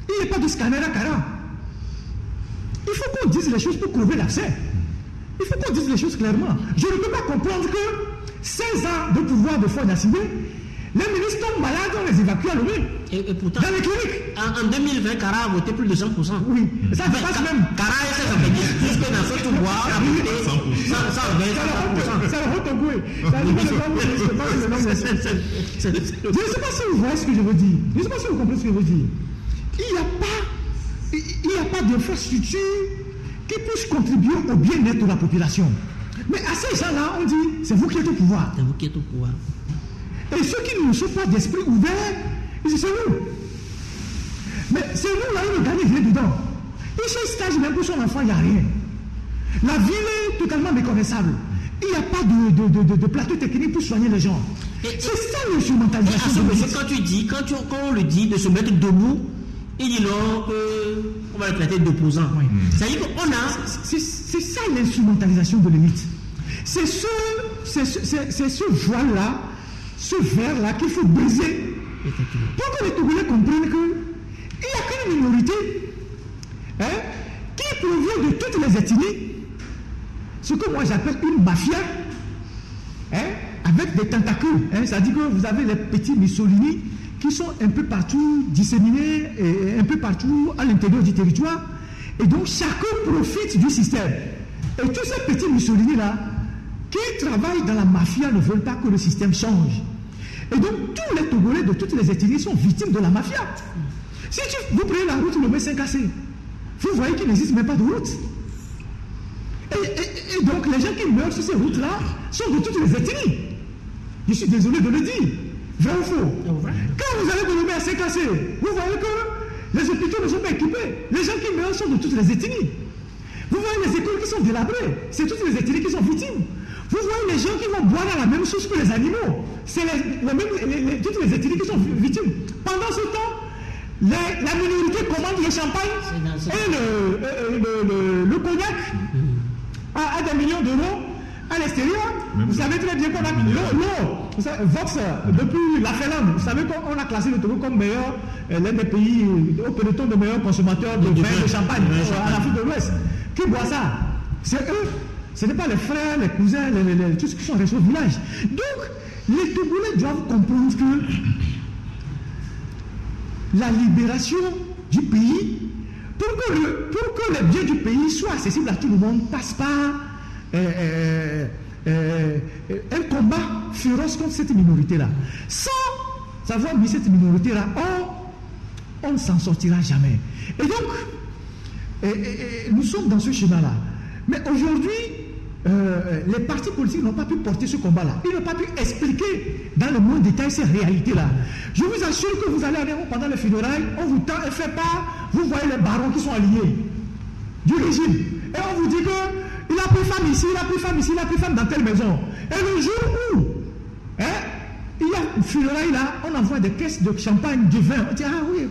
il n'y ait pas de scanner à Kara. Il faut qu'on dise les choses pour trouver l'accès. Il faut qu'on dise les choses clairement. Je ne peux pas comprendre que 16 ans de pouvoir de Faure Gnassingbé, les ministres tombent malades, on les évacue à Lomé. Et pourtant, dans les cliniques. En 2020, Kara a voté plus de 100%. Oui, ça se passe même. Kara et ses appétits, jusque dans ce pouvoir, a voté 120%. C'est le Rotogoué. Je ne sais pas si vous voyez ce que je veux dire. Je ne sais pas si vous comprenez ce que je veux dire. Il n'y a pas d'infrastructure qui puisse contribuer au bien-être de la population. Mais à ces gens-là, on dit, c'est vous qui êtes au pouvoir. C'est vous qui êtes au pouvoir. Et ceux qui ne sont pas d'esprit ouvert, ils disent, c'est nous. Mais c'est nous, là, où le gagne vient dedans. Il fait stage même pour son enfant, il n'y a rien. La ville est totalement méconnaissable. Il n'y a pas de plateau technique pour soigner les gens. C'est ça l'instrumentalisation. Quand on le dit de se mettre debout, il dit non, on va le traiter d'opposant. Oui. C'est-à-dire qu'on a. C'est ça l'instrumentalisation de l'élite. C'est ce voile-là, ce verre-là qu'il faut briser. Pour que les Togolais comprennent qu'il n'y a qu'une minorité qui provient de toutes les ethnies. Ce que moi j'appelle une mafia, avec des tentacules. C'est-à-dire que vous avez les petits Mussolini qui sont un peu partout disséminés et un peu partout à l'intérieur du territoire. Et donc chacun profite du système. Et tous ces petits Mussolini-là, qui travaillent dans la mafia, ne veulent pas que le système change. Et donc tous les Togolais de toutes les ethnies sont victimes de la mafia. Si vous prenez la route Lomé 5AC, vous voyez qu'il n'existe même pas de route. Et donc les gens qui meurent sur ces routes-là sont de toutes les ethnies. Je suis désolé de le dire. Vrai ou faux? Quand vous allez de Lomé à 5AC, vous voyez que les hôpitaux ne sont pas équipés. Les gens qui meurent sont de toutes les ethnies. Vous voyez les écoles qui sont délabrées. C'est toutes les ethnies qui sont victimes. Vous voyez les gens qui vont boire à la même chose que les animaux. C'est toutes les ethnies qui sont victimes. Pendant ce temps, la minorité commande le champagne et le cognac à des millions d'euros à l'extérieur. Vous savez très bien qu'on a l'eau. Vox, depuis la Finlande, vous savez qu'on a classé le Togo comme meilleur, l'un des pays au peloton de meilleurs consommateurs de vin de champagne à l'Afrique de l'Ouest. Qui boit ça? C'est eux. Ce n'est pas les frères, les cousins, tous ceux qui sont restés au village. Donc, les Togolais doivent comprendre que la libération du pays, pour que les biens du pays soient accessibles à tout le monde, passe par un combat féroce contre cette minorité-là. Sans avoir mis cette minorité-là, on ne s'en sortira jamais. Et donc, nous sommes dans ce schéma-là. Mais aujourd'hui, les partis politiques n'ont pas pu porter ce combat-là. Ils n'ont pas pu expliquer dans le moindre détail ces réalités-là. Je vous assure que vous allez aller pendant les funérailles, on vous tend et fait part, vous voyez les barons qui sont alliés du régime. Et on vous dit que il a pris femme ici, il a pris femme ici, il a pris femme dans telle maison. Et le jour où il y a une funéraille là, on envoie des caisses de champagne, du vin. On dit, ah oui,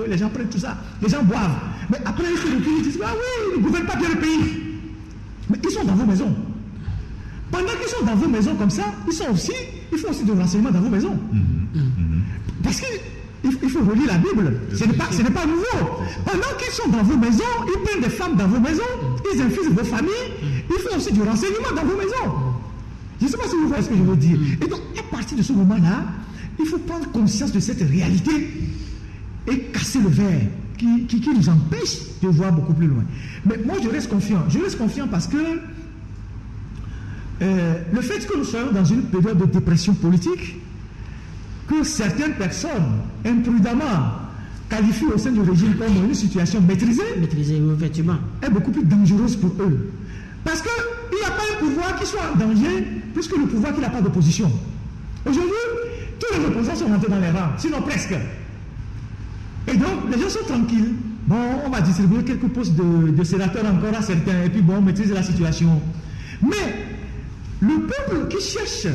les gens prennent tout ça, les gens boivent. Mais après, ils se reculent, ils disent, ah oui, ils ne gouvernent pas bien le pays. Mais ils sont dans vos maisons. Pendant qu'ils sont dans vos maisons comme ça, ils font aussi du renseignement dans vos maisons. Parce qu'il faut relire la Bible. Ce n'est pas nouveau. Pendant qu'ils sont dans vos maisons, ils prennent des femmes dans vos maisons, ils infusent vos familles, ils font aussi du renseignement dans vos maisons. Je ne sais pas si vous voyez ce que je veux dire. Et donc, à partir de ce moment-là, il faut prendre conscience de cette réalité et casser le verre qui nous empêche de voir beaucoup plus loin. Mais moi, je reste confiant. Je reste confiant parce que le fait que nous soyons dans une période de dépression politique, que certaines personnes, imprudemment, qualifient au sein du régime comme une situation maîtrisée, effectivement, est beaucoup plus dangereuse pour eux. Parce qu'il n'y a pas un pouvoir qui soit en danger plus que le pouvoir qui n'a pas d'opposition. Aujourd'hui, tous les opposants sont rentrés dans les rangs, sinon presque. Et donc, les gens sont tranquilles. Bon, on va distribuer quelques postes de sénateurs encore à certains, et puis bon, on maîtrise la situation. Mais le peuple qui cherche,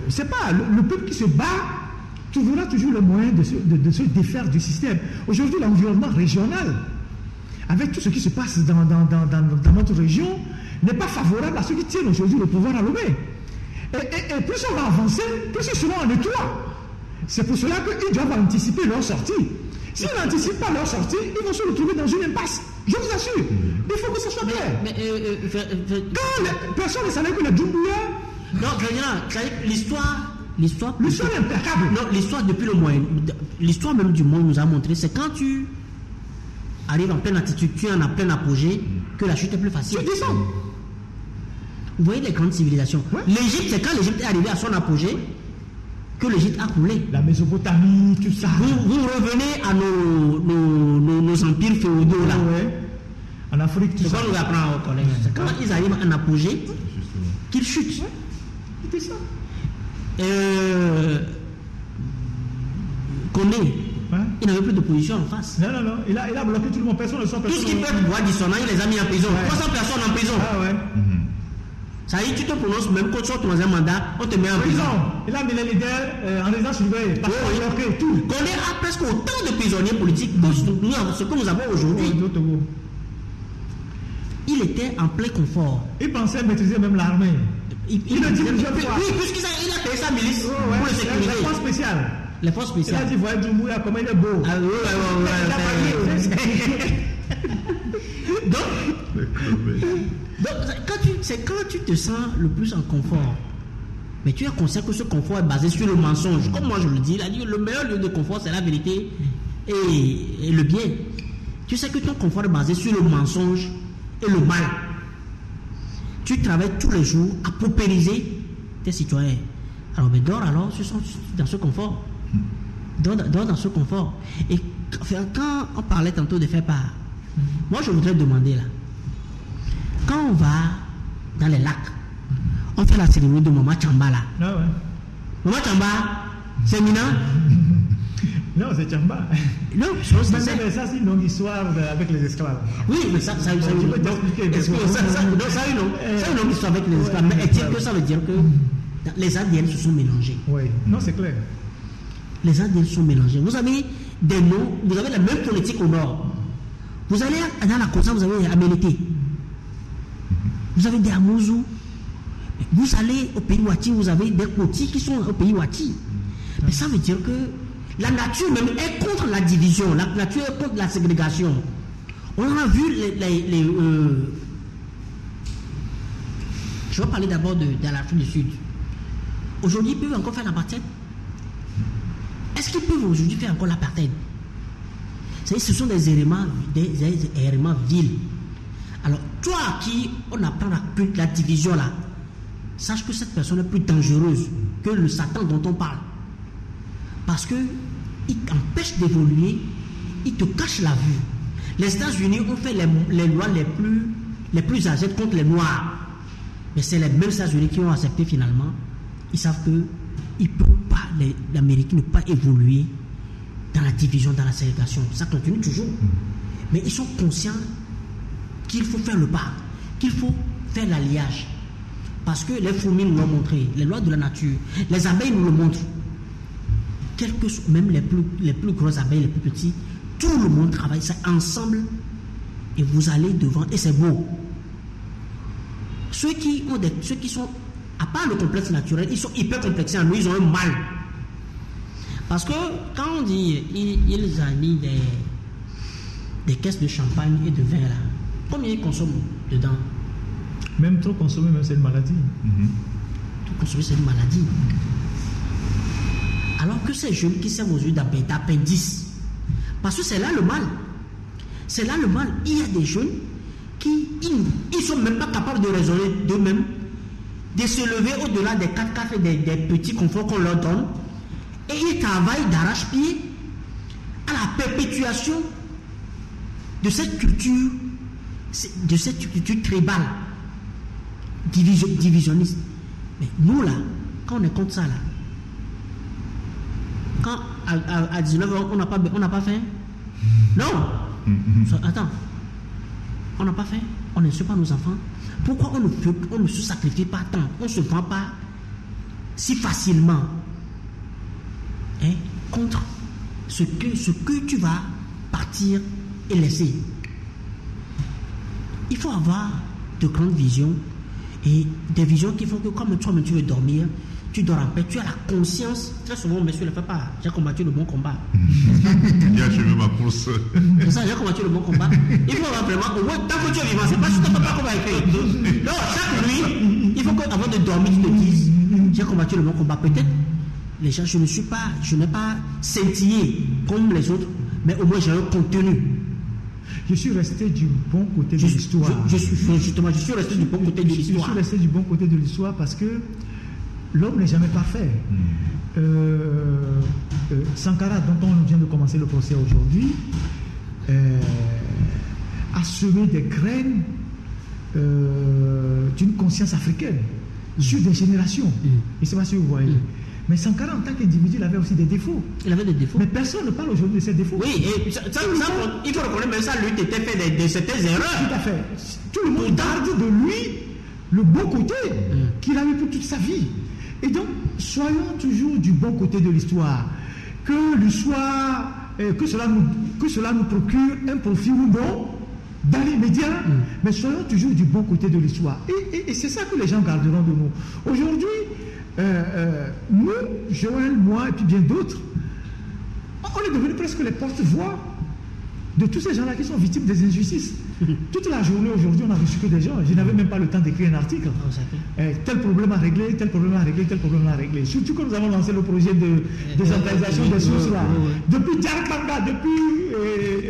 c'est pas, le peuple qui se bat, trouvera toujours le moyen de se défaire du système. Aujourd'hui, l'environnement régional, avec tout ce qui se passe dans notre région, n'est pas favorable à ceux qui tiennent aujourd'hui le pouvoir à Lomé. Et plus on va avancer, plus ils seront en étroit. C'est pour cela qu'ils doivent anticiper leur sortie. S'ils n'anticipent pas leur sortie, ils vont se retrouver dans une impasse. Je vous assure. Il faut que ça soit clair. Quand personne ne savait que les Djoumbouya... Non, l'histoire est implacable. Non, l'histoire depuis le Moyen... L'histoire même du monde nous a montré, c'est quand tu arrives en pleine attitude, tu es en plein apogée, que la chute est plus facile. Tu dis ça. Vous voyez les grandes civilisations. Ouais. L'Égypte, c'est quand l'Égypte est arrivé à son apogée que l'Égypte a coulé. La Mésopotamie, tout ça. Vous revenez à nos empires féodaux là. Ouais. En Afrique, tout ça. C'est quand nous apprenons au collège. C'est quand ils arrivent en apogée qu'ils chutent. Ouais. C'était ça. Condé, il n'avait plus d'opposition en face. Non. Il a bloqué tout le monde. Personne ne sort. Tout ce qui peut être bois dissonant, il les a mis en prison. 300 personnes en prison. Ah ouais. Ça y est, tu te prononces même quand tu as ton troisième mandat, on te met en prison. Il a mis les leaders en résidence surveillée. Parce que tout. Qu'on a presque autant de prisonniers politiques que ce que nous avons aujourd'hui. Il était en plein confort. Il pensait maîtriser même l'armée. Il le dit plusieurs fois. Oui, puisqu'il a créé sa milice pour le sécuriser. Les forces spéciales. Les forces spéciales. Il a dit, voyez Doumbouya, comment il est beau. Ah oui. Donc, quand tu te sens le plus en confort, mais tu es conscient que ce confort est basé sur le mensonge. Comme moi je le dis, le meilleur lieu de confort, c'est la vérité et le bien. Tu sais que ton confort est basé sur le mensonge et le mal. Tu travailles tous les jours à paupériser tes citoyens. Alors, mais dors alors, dans ce confort. Dors dans ce confort. Et quand on parlait tantôt de faire part, moi je voudrais demander là, quand on va dans les lacs, on fait la cérémonie de Mama Chamba là. Ah ouais. Mama Chamba, c'est Mina? Non, c'est Chamba. Non, mais ça c'est une longue histoire avec les esclaves. Oui, mais ça une longue histoire avec les esclaves. Mais est-il que ça veut dire que les ADN se sont mélangés? Oui, non, c'est clair. Les ADN sont mélangés. Vous avez des noms, vous avez la même politique au nord. Vous allez dans la Kosa, vous avez Amélété. Vous avez des Amouzou. Vous allez au pays Ouati, vous avez des Koti qui sont au pays Ouati. Mais ça veut dire que la nature même est contre la division, la nature est contre la ségrégation. On a vu je vais parler d'abord de l'Afrique du Sud. Aujourd'hui, ils peuvent encore faire l'apartheid. Est-ce qu'ils peuvent aujourd'hui faire encore l'apartheid? Ce sont des éléments vils. Alors, toi à qui on apprend la division là, sache que cette personne est plus dangereuse que le Satan dont on parle. Parce qu'il empêche d'évoluer, il te cache la vue. Les États-Unis ont fait les lois les plus âgées contre les Noirs. Mais c'est les mêmes États-Unis qui ont accepté finalement. Ils savent qu'ils ne peuvent pas, l'Amérique ne peut pas évoluer dans la division, dans la ségrégation. Ça continue toujours. Mais ils sont conscients qu'il faut faire le pas, qu'il faut faire l'alliage. Parce que les fourmis nous l'ont montré, les lois de la nature, les abeilles nous le montrent. Même les plus grosses abeilles, les plus petits, tout le monde travaille ça ensemble et vous allez devant et c'est beau. Ceux qui sont, à part le complexe naturel, ils sont hyper complexés en eux, ils ont un mal. Parce que quand on dit ils ont mis des caisses de champagne et de vin là, combien ils consomment dedans? Même trop consommer, même c'est une maladie. Trop consommer, c'est une maladie. Alors que ces jeunes qui servent aux yeux d'appendice, parce que c'est là le mal. C'est là le mal. Il y a des jeunes qui ils sont même pas capables de raisonner d'eux-mêmes, de se lever au-delà des 4x4 et des petits conforts qu'on leur donne, et ils travaillent d'arrache-pied à la perpétuation de cette culture tribale, divisionniste. Mais nous là, quand on est contre ça là, quand à 19h on n'a pas faim, non. Attends, on n'a pas faim, on n'insulte pas nos enfants. Pourquoi on ne se sacrifie pas tant, on ne se vend pas si facilement contre ce que tu vas partir et laisser? Il faut avoir de grandes visions et des visions qui font que comme toi-même tu veux dormir, tu dors en paix, tu as la conscience. Très souvent, monsieur ne le fait pas. J'ai combattu le bon combat. J'ai achevé ma course. C'est ça, j'ai combattu le bon combat. Il faut avoir vraiment, au moins, tant que tu es vivant, c'est pas juste que tu ne peux pas combattre. Non, chaque nuit, il faut qu'avant de dormir, tu te dises, j'ai combattu le bon combat. Peut-être, les gens, je n'ai pas scintillé comme les autres, mais au moins j'ai un contenu. Je suis resté du bon côté de l'histoire. Je suis resté du bon côté de l'histoire. Je suis resté du bon côté de l'histoire parce que l'homme n'est jamais parfait. Sankara, dont on vient de commencer le procès aujourd'hui, a semé des graines d'une conscience africaine sur des générations. Et c'est pas si vous voyez. Mais Sankara, en tant qu'individu, il avait aussi des défauts. Il avait des défauts. Mais personne ne parle aujourd'hui de ses défauts. Oui, et ça, il faut reconnaître, même ça, lui, était fait de certaines erreurs. Tout à fait. Tout le monde garde de lui le bon côté qu'il a eu pour toute sa vie. Et donc, soyons toujours du bon côté de l'histoire. Que l'histoire, que cela nous procure un profit ou non, dans l'immédiat, mais soyons toujours du bon côté de l'histoire. Et c'est ça que les gens garderont de nous. Aujourd'hui, nous, Joël, moi et puis bien d'autres, on est devenus presque les porte-voix de tous ces gens-là qui sont victimes des injustices. Toute la journée aujourd'hui, on a reçu que des gens. Je n'avais même pas le temps d'écrire un article. Tel problème à régler, tel problème à régler, tel problème à régler. Surtout quand nous avons lancé le projet de décentralisation des sources là. Depuis Djarkanga, depuis,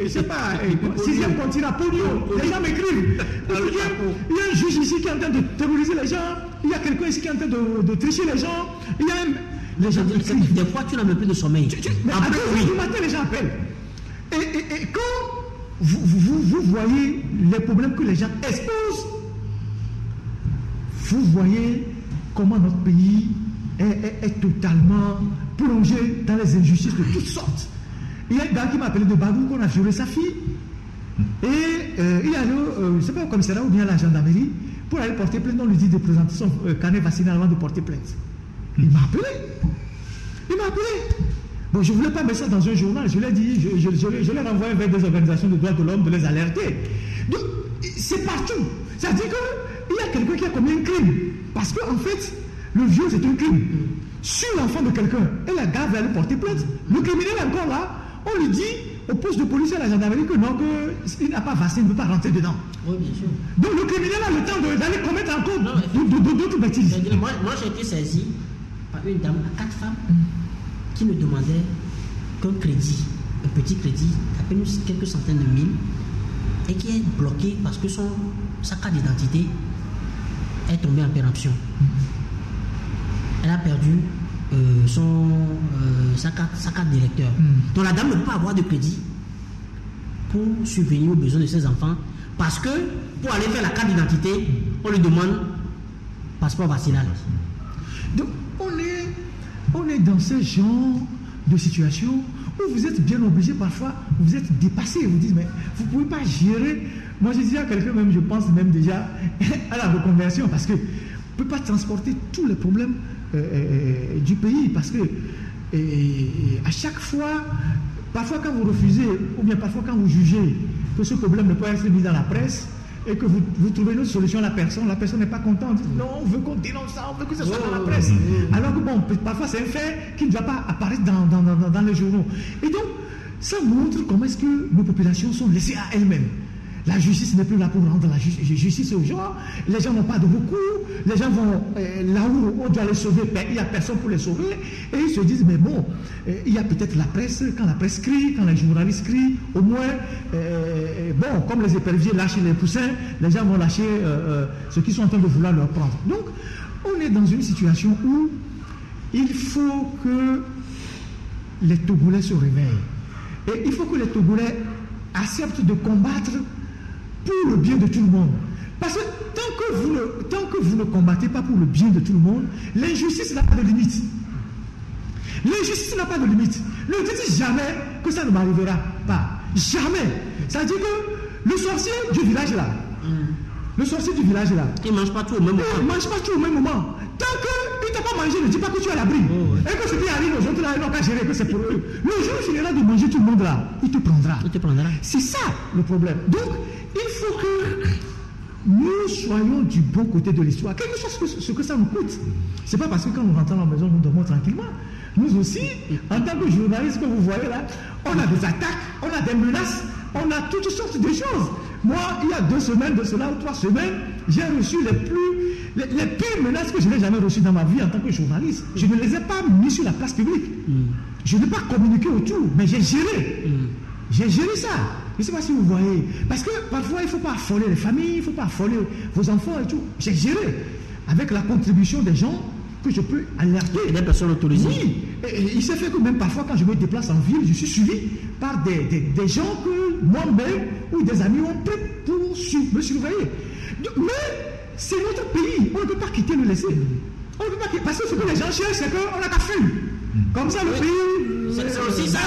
je ne sais pas, 6e continent, Pogno, les gens m'écrivent. Il y a un juge ici qui est en train de terroriser les gens. Il y a quelqu'un ici qui est en train de tricher les gens. Il y a les gens des fois, tu n'as même plus de sommeil. À 2h du matin, les gens appellent. Et quand vous voyez les problèmes que les gens exposent, vous voyez comment notre pays est totalement plongé dans les injustices de toutes sortes. Il y a un gars qui m'a appelé de Bagou qu'on a violé sa fille. Et il allait, je ne sais pas au commissariat ou bien à la gendarmerie, pour aller porter plainte. On lui dit de présenter son carnet vaccinal avant de porter plainte. Il m'a appelé. Bon, je ne voulais pas mettre ça dans un journal. Je l'ai dit, je l'ai renvoyé vers des organisations de droits de l'homme de les alerter. Donc, c'est partout. C'est-à-dire qu'il y a quelqu'un qui a commis un crime. Parce qu'en fait, le viol, c'est un crime. Sur l'enfant de quelqu'un, et la gare va aller porter plainte. Le criminel est encore là. On lui dit au poste de police et à la gendarmerie que non, qu'il n'a pas vacciné, il ne peut pas rentrer dedans. Oui, bien sûr. Donc, le criminel a le temps d'aller commettre encore d'autres bêtises. Moi, j'ai été saisi par une dame à 4 femmes qui me demandait qu'un crédit, un petit crédit, à peine quelques centaines de mille, et qui est bloqué parce que sa carte d'identité est tombée en péremption. Elle a perdu sa carte d'électeur. Donc la dame ne peut pas avoir de crédit pour subvenir aux besoins de ses enfants parce que pour aller faire la carte d'identité, on lui demande passeport vaccinal. Donc on est dans ce genre de situation où vous êtes bien obligé, parfois vous êtes dépassé, vous dites mais vous ne pouvez pas gérer. Moi je dis à quelqu'un même, je pense même déjà à la reconversion parce que on ne peut pas transporter tous les problèmes du pays parce que à chaque fois, parfois quand vous refusez ou bien parfois quand vous jugez que ce problème ne peut être mis dans la presse et que vous trouvez une solution à la personne n'est pas contente. Non, on veut qu'on dénonce ça, on veut que ce soit dans la presse. Alors que bon, parfois c'est un fait qui ne doit pas apparaître dans les journaux. Et donc, ça montre comment est-ce que nos populations sont laissées à elles-mêmes. La justice n'est plus là pour rendre la justice aux gens. Les gens n'ont pas de recours. Les gens vont là où on doit les sauver, il n'y a personne pour les sauver. Et ils se disent, mais bon, il y a peut-être la presse. Quand la presse crie, quand les journalistes crient, au moins, bon, comme les éperviers lâchent les poussins, les gens vont lâcher ceux qui sont en train de vouloir leur prendre. Donc, on est dans une situation où il faut que les Togolais se réveillent. Et il faut que les Togolais acceptent de combattre pour le bien de tout le monde. Parce que tant que vous ne combattez pas pour le bien de tout le monde, l'injustice n'a pas de limite. L'injustice n'a pas de limite. Ne dites jamais que ça ne m'arrivera pas. Jamais. Ça veut dire que le sorcier du village là, le sorcier du village là, il ne mange pas tout au même moment. Il ne mange pas tout au même moment. Tant qu'il ne t'a pas mangé, ne dis pas que tu es à l'abri. Et que ce qui arrive aux autres là, ils n'ont qu'à gérer que c'est pour eux. Le jour où il finira de manger tout le monde là, il te prendra. C'est ça le problème. Donc, il faut que nous soyons du bon côté de l'histoire. Quelque chose ce que ça nous coûte. C'est pas parce que quand nous rentrons à la maison, nous dormons tranquillement. Nous aussi, en tant que journalistes que vous voyez là, on a des attaques, on a des menaces, on a toutes sortes de choses. Moi, il y a 2 semaines de cela ou 3 semaines, j'ai reçu les pires menaces que je n'ai jamais reçues dans ma vie en tant que journaliste. Je ne les ai pas mis sur la place publique. Je n'ai pas communiqué autour, mais j'ai géré. J'ai géré ça. Je ne sais pas si vous voyez. Parce que parfois, il ne faut pas affoler les familles, il ne faut pas affoler vos enfants et tout. J'ai géré avec la contribution des gens que je peux alerter. Et des personnes autorisées. Oui. Et il s'est fait que même parfois, quand je me déplace en ville, je suis suivi par des gens que moi-même ou des amis ont pris pour me surveiller. Mais c'est notre pays. On ne peut pas quitter le laisser. On ne peut pas quitter. Parce que ce que les gens cherchent, c'est qu'on n'a qu'à fuir. Comme ça, le pays. C'est aussi ça.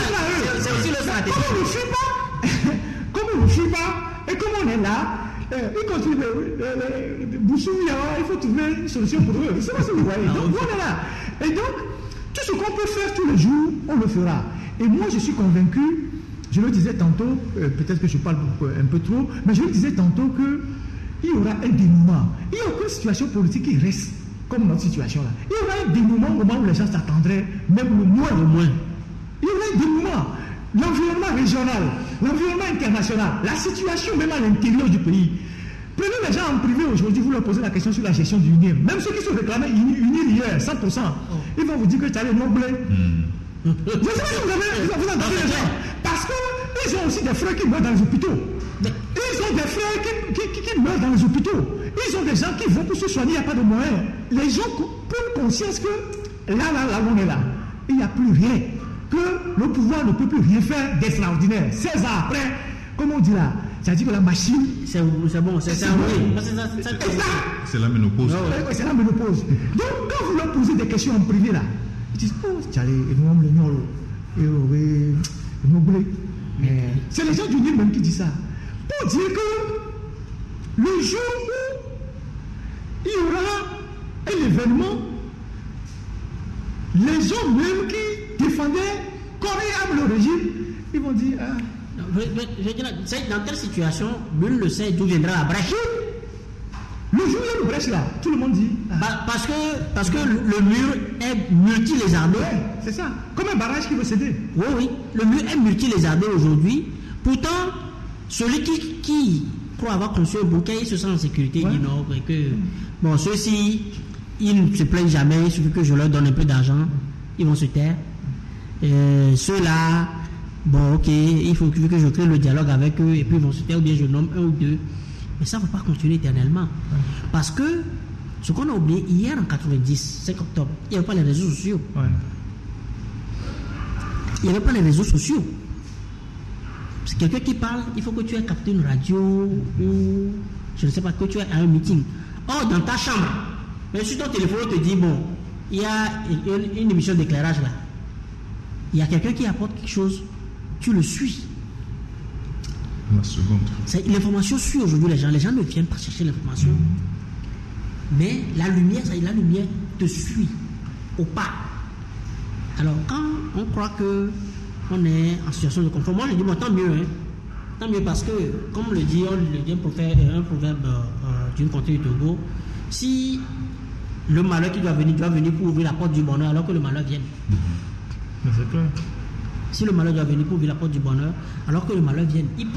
C'est aussi le stratégie. Comme on ne fuit pas, et comme on est là, ils continuent, Boussouya, il faut trouver une solution pour eux. C'est pas ce que vous voyez. Donc voilà. Et donc, tout ce qu'on peut faire tous les jours, on le fera. Et moi, je suis convaincu, je le disais tantôt, peut-être que je parle un peu trop, mais je le disais tantôt qu'il y aura un dénouement. Il n'y a aucune situation politique qui reste comme notre situation là. Il y aura un dénouement au moment où les gens s'attendraient, même le moins. Il y aura un dénouement. L'environnement régional, l'environnement international, la situation même à l'intérieur du pays. Prenez les gens en privé aujourd'hui, vous leur posez la question sur la gestion du UNIR. Même ceux qui se réclamaient UNIR hier, 100%, ils vont vous dire que tu as les noms bleus. Je ne sais pas si vous entendez les gens. Parce qu'ils ont aussi des frères qui meurent dans les hôpitaux. Ils ont des frères qui meurent dans les hôpitaux. Ils ont des gens qui vont pour se soigner, il n'y a pas de moyens. Les gens prennent conscience que là, on est là. Il n'y a plus rien. Que le pouvoir ne peut plus rien faire d'extraordinaire. 16 ans après, comme on dit là, c'est-à-dire que la machine. C'est bon, c'est ça. C'est la ménopause. C'est la ménopause. Donc, quand vous leur posez des questions en privé là, ils disent, oh, c'est les gens du Nil même qui disent ça. Pour dire que le jour où il y aura un événement, les gens même qui défendaient corps et âme le régime, ils vont dire, ah. Dans quelle situation, nul ne sait d'où viendra la brèche. Le jour où il y a une brèche là, tout le monde dit. Ah. Parce que le mur est multilézardé. Ouais, c'est ça. Comme un barrage qui veut céder. Oui. Le mur est multilézardé aujourd'hui. Pourtant, celui qui croit avoir conçu un bouquet, il se sent en sécurité. Il dit non, que bon, ceux-ci, ils ne se plaignent jamais. Il suffit que je leur donne un peu d'argent, ils vont se taire. Ceux-là, bon, ok, il faut que je crée le dialogue avec eux et puis ils vont se taire, ou bien je nomme un ou deux. Mais ça ne va pas continuer éternellement. Parce que ce qu'on a oublié, hier en 90, 5 octobre, il n'y avait pas les réseaux sociaux. Il n'y avait pas les réseaux sociaux. C'est quelqu'un qui parle, il faut que tu aies capté une radio ou je ne sais pas, que tu aies à un meeting. Or, dans ta chambre, mais sur ton téléphone, on te dit, bon, il y a une émission d'éclairage là. Il y a quelqu'un qui apporte quelque chose, tu le suis. La seconde. L'information suit aujourd'hui les gens. Les gens ne viennent pas chercher l'information. Mais la lumière te suit au pas. Alors, quand on croit qu'on est en situation de confort, moi je dis, bon, tant mieux. Tant mieux parce que, comme le dit un proverbe d'une contrée du Togo, si le malheur qui doit venir pour ouvrir la porte du bonheur alors que le malheur vient. C'est clair. Si le malheur doit venir pour ouvrir la porte du bonheur, alors que le malheur vient, il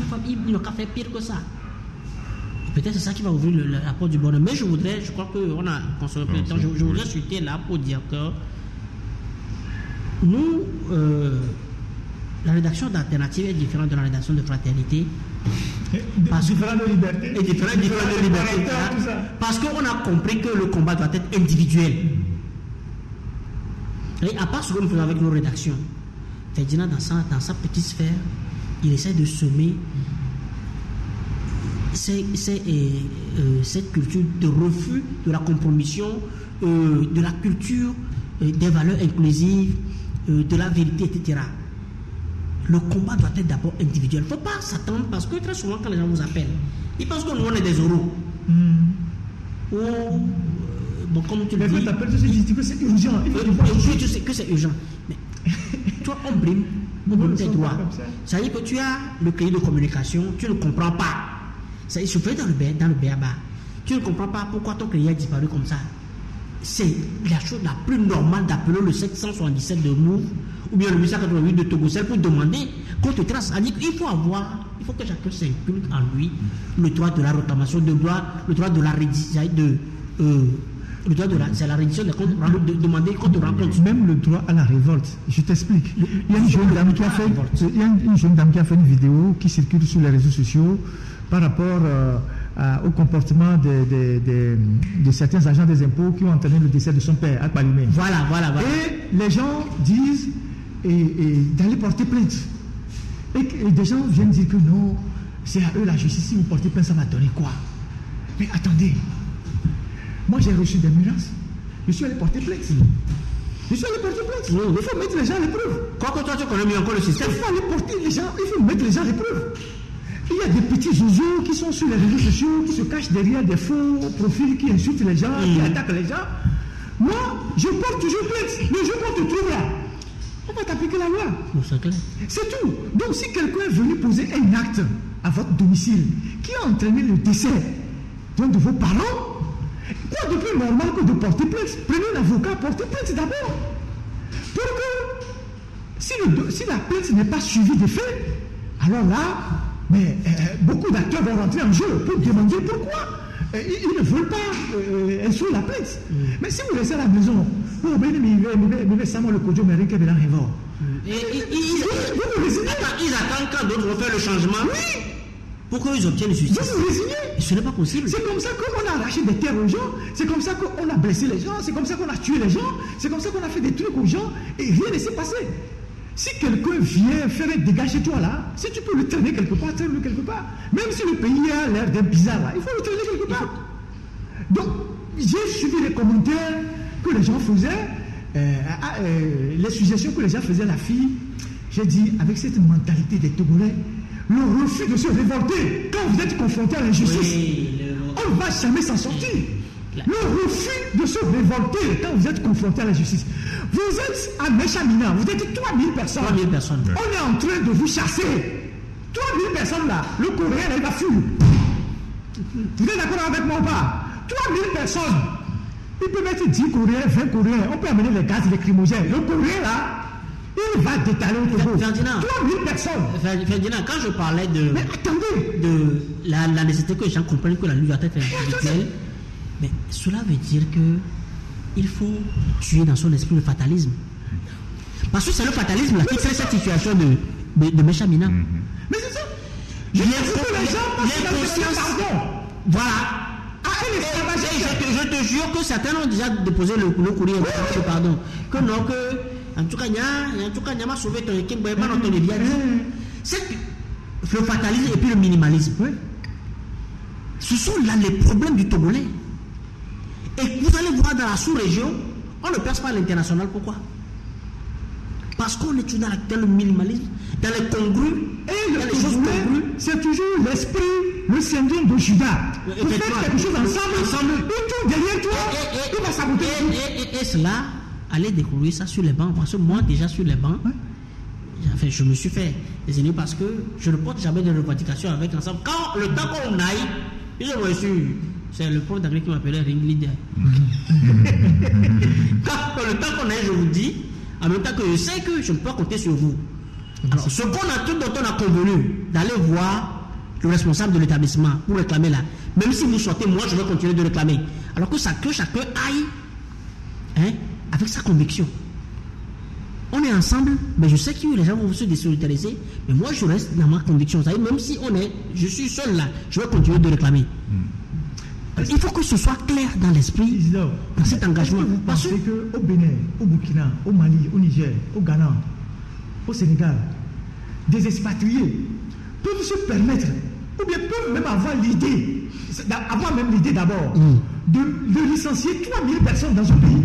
n'a qu'à faire pire que ça. Peut-être c'est ça qui va ouvrir la porte du bonheur. Mais je crois qu'on a consommé peu de temps, je voudrais chuter là pour dire que nous, la rédaction d'Alternative est différente de la rédaction de Fraternité. Différente de Liberté. Et différente de Liberté. Parce qu'on a compris que le combat doit être individuel. Et à part ce que nous faisons avec nos rédactions, Ferdinand, dans sa petite sphère, il essaie de semer cette culture de refus de la compromission, de la culture des valeurs inclusives, de la vérité, etc. Le combat doit être d'abord individuel. Il ne faut pas s'attendre, parce que très souvent, quand les gens vous appellent, ils pensent que nous, on est des oraux. Bon, comme tu le dis, tu dis que c'est urgent. Tu sais que c'est urgent. Mais toi, on brime tes droits. Ça veut dire que tu as le cahier de communication, tu ne comprends pas. Ça, il se fait dans le BABA. Tu ne comprends pas pourquoi ton cahier a disparu comme ça. C'est la chose la plus normale d'appeler le 777 de Move ou bien le 888 de Togocel pour demander qu'on te trace. Il faut que chacun s'inculque en lui le droit de la réclamation, le droit de la rédition c'est la reddition des comptes, de demander qu'on te rencontre. Même le droit à la révolte. Je t'explique. Il y a une jeune dame qui a fait une vidéo qui circule sur les réseaux sociaux par rapport au comportement de certains agents des impôts qui ont entraîné le décès de son père à Palimé. Voilà. Et les gens disent d'aller porter plainte. Et des gens viennent dire que non, c'est à eux la justice. Si vous portez plainte, ça va donner quoi? Mais attendez. Moi, j'ai reçu des menaces. Je suis allé porter plainte. Il faut mettre les gens à l'épreuve. Quoi que toi, tu connais mieux encore le système. Il faut aller porter les gens, il faut mettre les gens à l'épreuve. Il y a des petits zouzous qui sont sur les réseaux sociaux, qui se cachent derrière des faux profils, qui insultent les gens, qui attaquent les gens. Moi, je porte toujours plainte. Le jour qu'on te trouve là, on va t'appliquer la loi. C'est tout. Donc si quelqu'un est venu poser un acte à votre domicile qui a entraîné le décès d'un de vos parents, quoi de plus normal que de porter plainte? Prenez un avocat, portez plainte d'abord. Pour que, si la plainte n'est pas suivie des faits, alors là, beaucoup d'acteurs vont rentrer en jeu pour demander pourquoi. Ils ne veulent pas instruire la plainte. Mais si vous restez à la maison, vous ils attendent quand d'autres vont faire le changement. Oui. Pour qu'ils obtiennent justice. Vous vous résignez. Ce n'est pas possible. C'est comme ça qu'on a arraché des terres aux gens, c'est comme ça qu'on a blessé les gens, c'est comme ça qu'on a tué les gens, c'est comme ça qu'on a fait des trucs aux gens et rien ne s'est passé. Si quelqu'un vient faire un dégât chez toi là, si tu peux le traîner quelque part, traîne-le quelque part. Même si le pays a l'air d'un bizarre là, il faut le traîner quelque part. Donc, j'ai suivi les commentaires que les gens faisaient, les suggestions que les gens faisaient à la fille. J'ai dit, avec cette mentalité des Togolais, le refus de se révolter quand vous êtes confronté à l'injustice, on ne va jamais s'en sortir. Le refus de se révolter quand vous êtes confronté à l'injustice. Vous êtes à Meshamina, vous êtes 3000 personnes. 3000 personnes. On est en train de vous chasser. 3000 personnes là, le Coréen là, il va fuir. Vous êtes d'accord avec moi ou pas? 3000 personnes. Il peut mettre 10 Coréens, 20 Coréens. On peut amener les gaz lacrymogènes. Le Coréen là, il va détaler au Togo. 3000 personnes. Ferdinand, quand je parlais de la nécessité que les gens comprennent que la lutte doit être individuelle, mais cela veut dire que il faut tuer dans son esprit le fatalisme. Parce que c'est le fatalisme là, qui crée cette situation de Meshamina. Mais c'est ça. Je dis que les gens pensent voilà. Je te jure que certains ont déjà déposé le courrier de pardon. Que non, que en tout cas, il y a sauvé ton équipe, mais pas dans ton évier. C'est le fatalisme et puis le minimalisme. Ce sont là les problèmes du Togolais. Et vous allez voir dans la sous-région, on ne perce pas à l'international. Pourquoi? Parce qu'on est dans le minimalisme, dans les congrus, et dans les choses congrues. C'est toujours l'esprit, le syndrome de Judas. Vous faites quelque chose ensemble, et tout derrière toi, il va saboter. Et cela, allez découvrir ça sur les bancs. Parce que moi, déjà sur les bancs, je me suis fait des ennemis parce que je ne porte jamais de revendications avec ensemble. Quand le temps qu'on aille, ils ont reçu. C'est le prof d'anglais qui m'appelait Ring Leader. Quand le temps qu'on aille, je vous dis, en même temps que je sais que je ne peux pas compter sur vous. Alors, ce dont on a convenu d'aller voir le responsable de l'établissement pour réclamer là, même si vous sortez, moi je vais continuer de réclamer. Alors que chacun aille avec sa conviction. On est ensemble, mais je sais que les gens vont se désolidariser, mais moi je reste dans ma conviction. Ça veut dire, même si je suis seul là, je vais continuer de réclamer. Il faut que ce soit clair dans l'esprit, dans cet engagement. Vous pensez qu'au Bénin, au Burkina, au Mali, au Niger, au Ghana, au Sénégal, des expatriés peuvent se permettre, ou bien peuvent même avoir l'idée, d'abord, de licencier 3000 personnes dans un pays.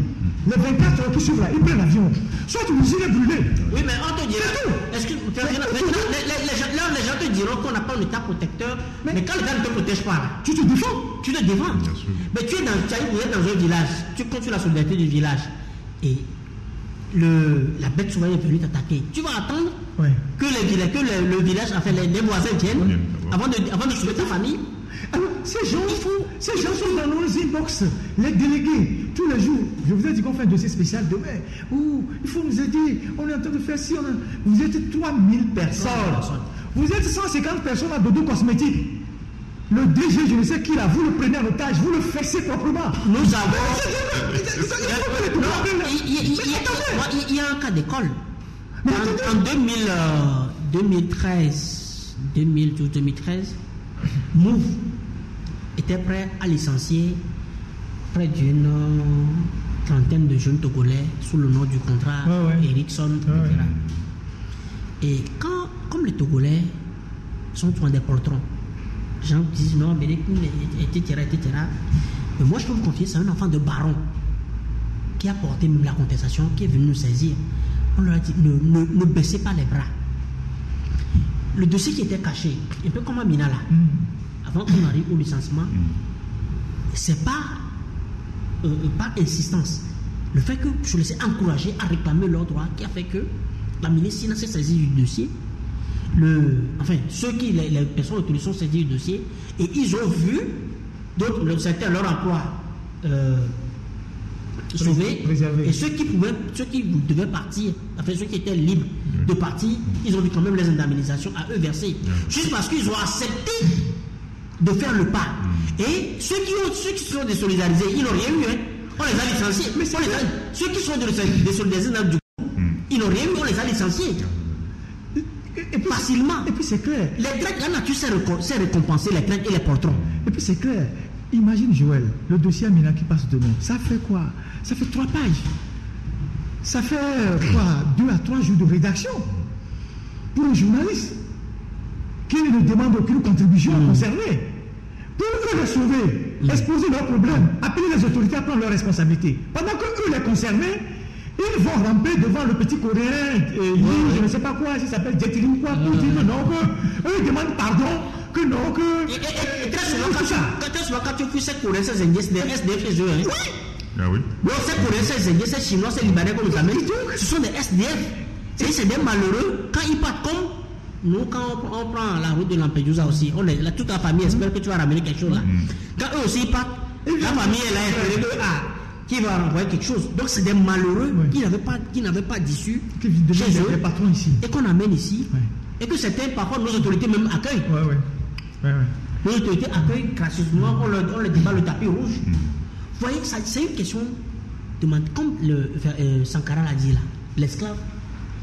Les 24 heures qui suivent là, ils prennent l'avion. Soit vous irez brûler. Oui, mais on te dira. Est-ce que les gens te diront qu'on n'a pas un état protecteur, mais quand l'État ne te protège pas, tu te défends. Tu te défends. Mais tu es dans un village, tu comptes sur la solidarité du village, et la bête sauvage est venue t'attaquer. Tu vas attendre que le village, enfin les voisins viennent avant de sauver ta famille. Alors, ces gens sont dans nos inbox, les délégués, tous les jours. Je vous ai dit qu'on fait un dossier spécial demain. Il faut nous aider, on est en train de faire ci. Vous êtes 3000 personnes. Vous êtes 150 personnes à Dodo Cosmétique. Le DG, je ne sais qui là, vous le prenez en otage, vous le fessez proprement. Nous avons. Il y a un cas d'école. En 2013, Move était prêt à licencier près d'une trentaine de jeunes Togolais sous le nom du contrat Ericsson, etc. Et comme les Togolais sont souvent des poltrons, les gens disent non, etc. Mais moi je peux vous confier, c'est un enfant de baron qui a porté même la contestation, qui est venu nous saisir. On leur a dit ne baissez pas les bras. le dossier qui était caché, un peu comme Amina là, avant qu'on arrive au licenciement, c'est pas par insistance. Le fait que je les ai encouragés à réclamer leurs droits qui a fait que la ministre s'est saisie du dossier. Les personnes autorisées sont saisies du dossier et ils ont vu certains leur emploi sauvé, et ceux qui devaient partir, enfin ceux qui étaient libres de partir, ils ont vu quand même les indemnisations à eux versées, juste parce qu'ils ont accepté de faire le pas. Et ceux qui sont désolidarisés, ils n'ont rien eu, hein. On les a licenciés. Ceux qui sont désolidarisés dans du coup, ils n'ont rien eu, on les a licenciés. Et puis, facilement. Et puis c'est clair. Les traites, la nature sait récompenser les traites et les porterons. Et puis c'est clair. Imagine Joël, le dossier Amina qui passe demain. Ça fait quoi? Ça fait 3 pages. Ça fait quoi? 2 à 3 jours de rédaction pour un journaliste qui ne demande aucune contribution concernée. Pour eux les sauver, exposer leurs problèmes, appeler les autorités à prendre leurs responsabilités. Pendant que eux les concernés, ils vont ramper devant le petit coréen, je ne sais pas quoi, il s'appelle Jetilim quoi, pour dire que non, que eux ils demandent pardon, que non, que. Et très souvent, quand tu fais ces coréens, ces indiens, c'est des SDF chez eux. Hein. Oui! Ah oui? Non, ces coréens, ces indiens, ces chinois, ces libanais qu'on nous amène, ce sont des SDF. C'est des malheureux, quand ils partent comme. Nous, quand on prend la route de Lampedusa aussi, toute la famille espère que tu vas ramener quelque chose là. Quand eux aussi partent, la famille est là, elle est qui va renvoyer quelque chose. Donc c'est des malheureux qui n'avaient pas d'issue chez eux, ici. Et qu'on amène ici. Et que certains, parfois, nos autorités même accueillent. Nos autorités accueillent gracieusement, on leur débat le tapis rouge. Vous voyez, c'est une question de comme Sankara l'a dit là, l'esclave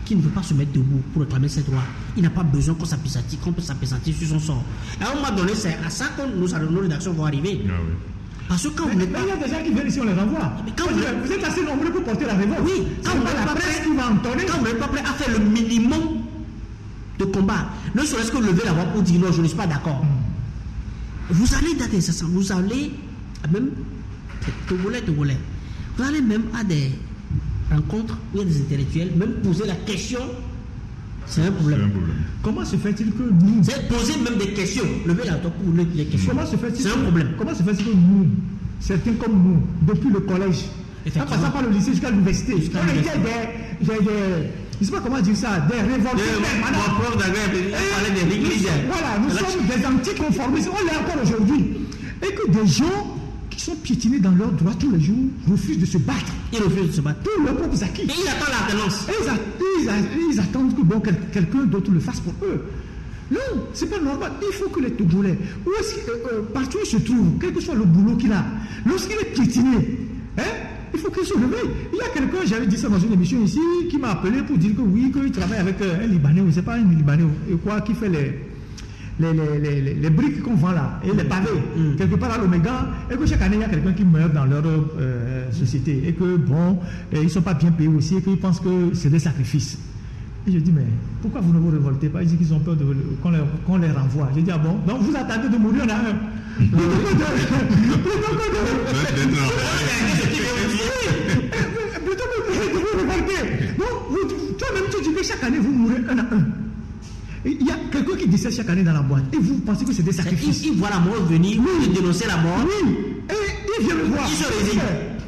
qui ne veut pas se mettre debout pour réclamer ses droits, il n'a pas besoin qu'on peut s'appesantir sur son sort. Et à un moment donné, c'est à ça que nos rédactions vont arriver. Parce que quand vous n'êtes pas... il y a des gens qui viennent ici, on les renvoie. Vous êtes assez nombreux pour porter la révolte. Oui, quand vous n'êtes pas prêt à faire le minimum de combat, ne serait-ce que lever la voix pour dire non, je ne suis pas d'accord. Vous allez dans des instants, vous allez même Togolais, vous allez même à des rencontres où il y a des intellectuels, même poser la question, c'est un problème. Comment se fait-il que nous... C'est poser même des questions, lever la voix pour les questions. C'est un problème. Comment se fait-il que nous, certains comme nous, depuis le collège, en passant par le lycée jusqu'à l'université, on était je ne sais pas comment dire ça, des révoltés permanents. Voilà, nous sommes des anticonformistes, on l'est encore aujourd'hui. Et que des gens qui sont piétinés dans leurs droits tous les jours refusent de se battre. Ils refusent de se battre. Pour leurs propres acquis. Et ils attendent l'alternance. Ils attendent que quelqu'un d'autre le fasse pour eux. Non, c'est pas normal. Il faut que les Togolais, partout où il se trouve, quel que soit le boulot qu'il a, lorsqu'il est piétiné, il faut qu'il se réveille. Il y a quelqu'un, j'avais dit ça dans une émission ici, qui m'a appelé pour dire que oui, qu'il travaille avec un Libanais, ou c'est pas un Libanais, qui fait les briques qu'on vend là, et les pavés, quelque part à l'Oméga, et que chaque année, il y a quelqu'un qui meurt dans leur société, et que bon, ils ne sont pas bien payés aussi, et qu'ils pensent que c'est des sacrifices. Et je dis, mais pourquoi vous ne vous révoltez pas? Ils disent qu'ils ont peur qu'on les renvoie. Je dis, ah bon, donc vous attendez de mourir, on a un. Plutôt que de vous révolter. Donc, toi-même, tu dis que chaque année, vous mourrez un à un. Il y a quelqu'un qui décède chaque année dans la boîte. Et vous pensez que c'est des sacrifices? Il voit la mort venir, il dénoncer la mort. Oui. Et il vient me voir. Il se résigne.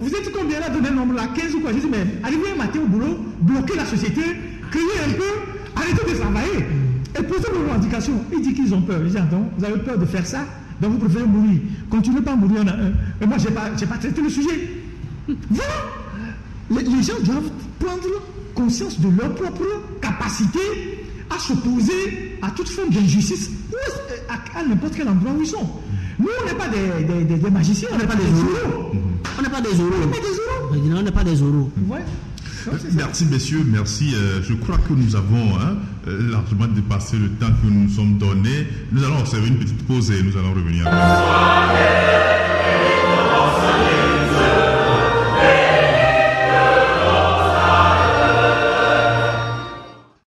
Vous êtes combien là, donner un nombre là, 15 ou quoi? Je dis, mais arrivez un matin au boulot, bloquer la société, crier un peu, arrêtez de travailler. Et poser vos revendications. Il dit qu'ils ont peur. Je dis, attends, vous avez peur de faire ça? Donc vous préférez mourir. Continuez pas à mourir en a un. Et moi, je n'ai pas traité le sujet. Voilà. Les gens doivent prendre conscience de leur propre capacité à s'opposer à toute forme d'injustice à n'importe quel endroit où ils sont. Nous, on n'est pas des magiciens, on n'est pas des oraux. On n'est pas des oraux. On n'est pas des oraux. Ouais. Merci messieurs, merci. Je crois que nous avons largement dépassé le temps que nous nous sommes donné. Nous allons observer une petite pause et nous allons revenir.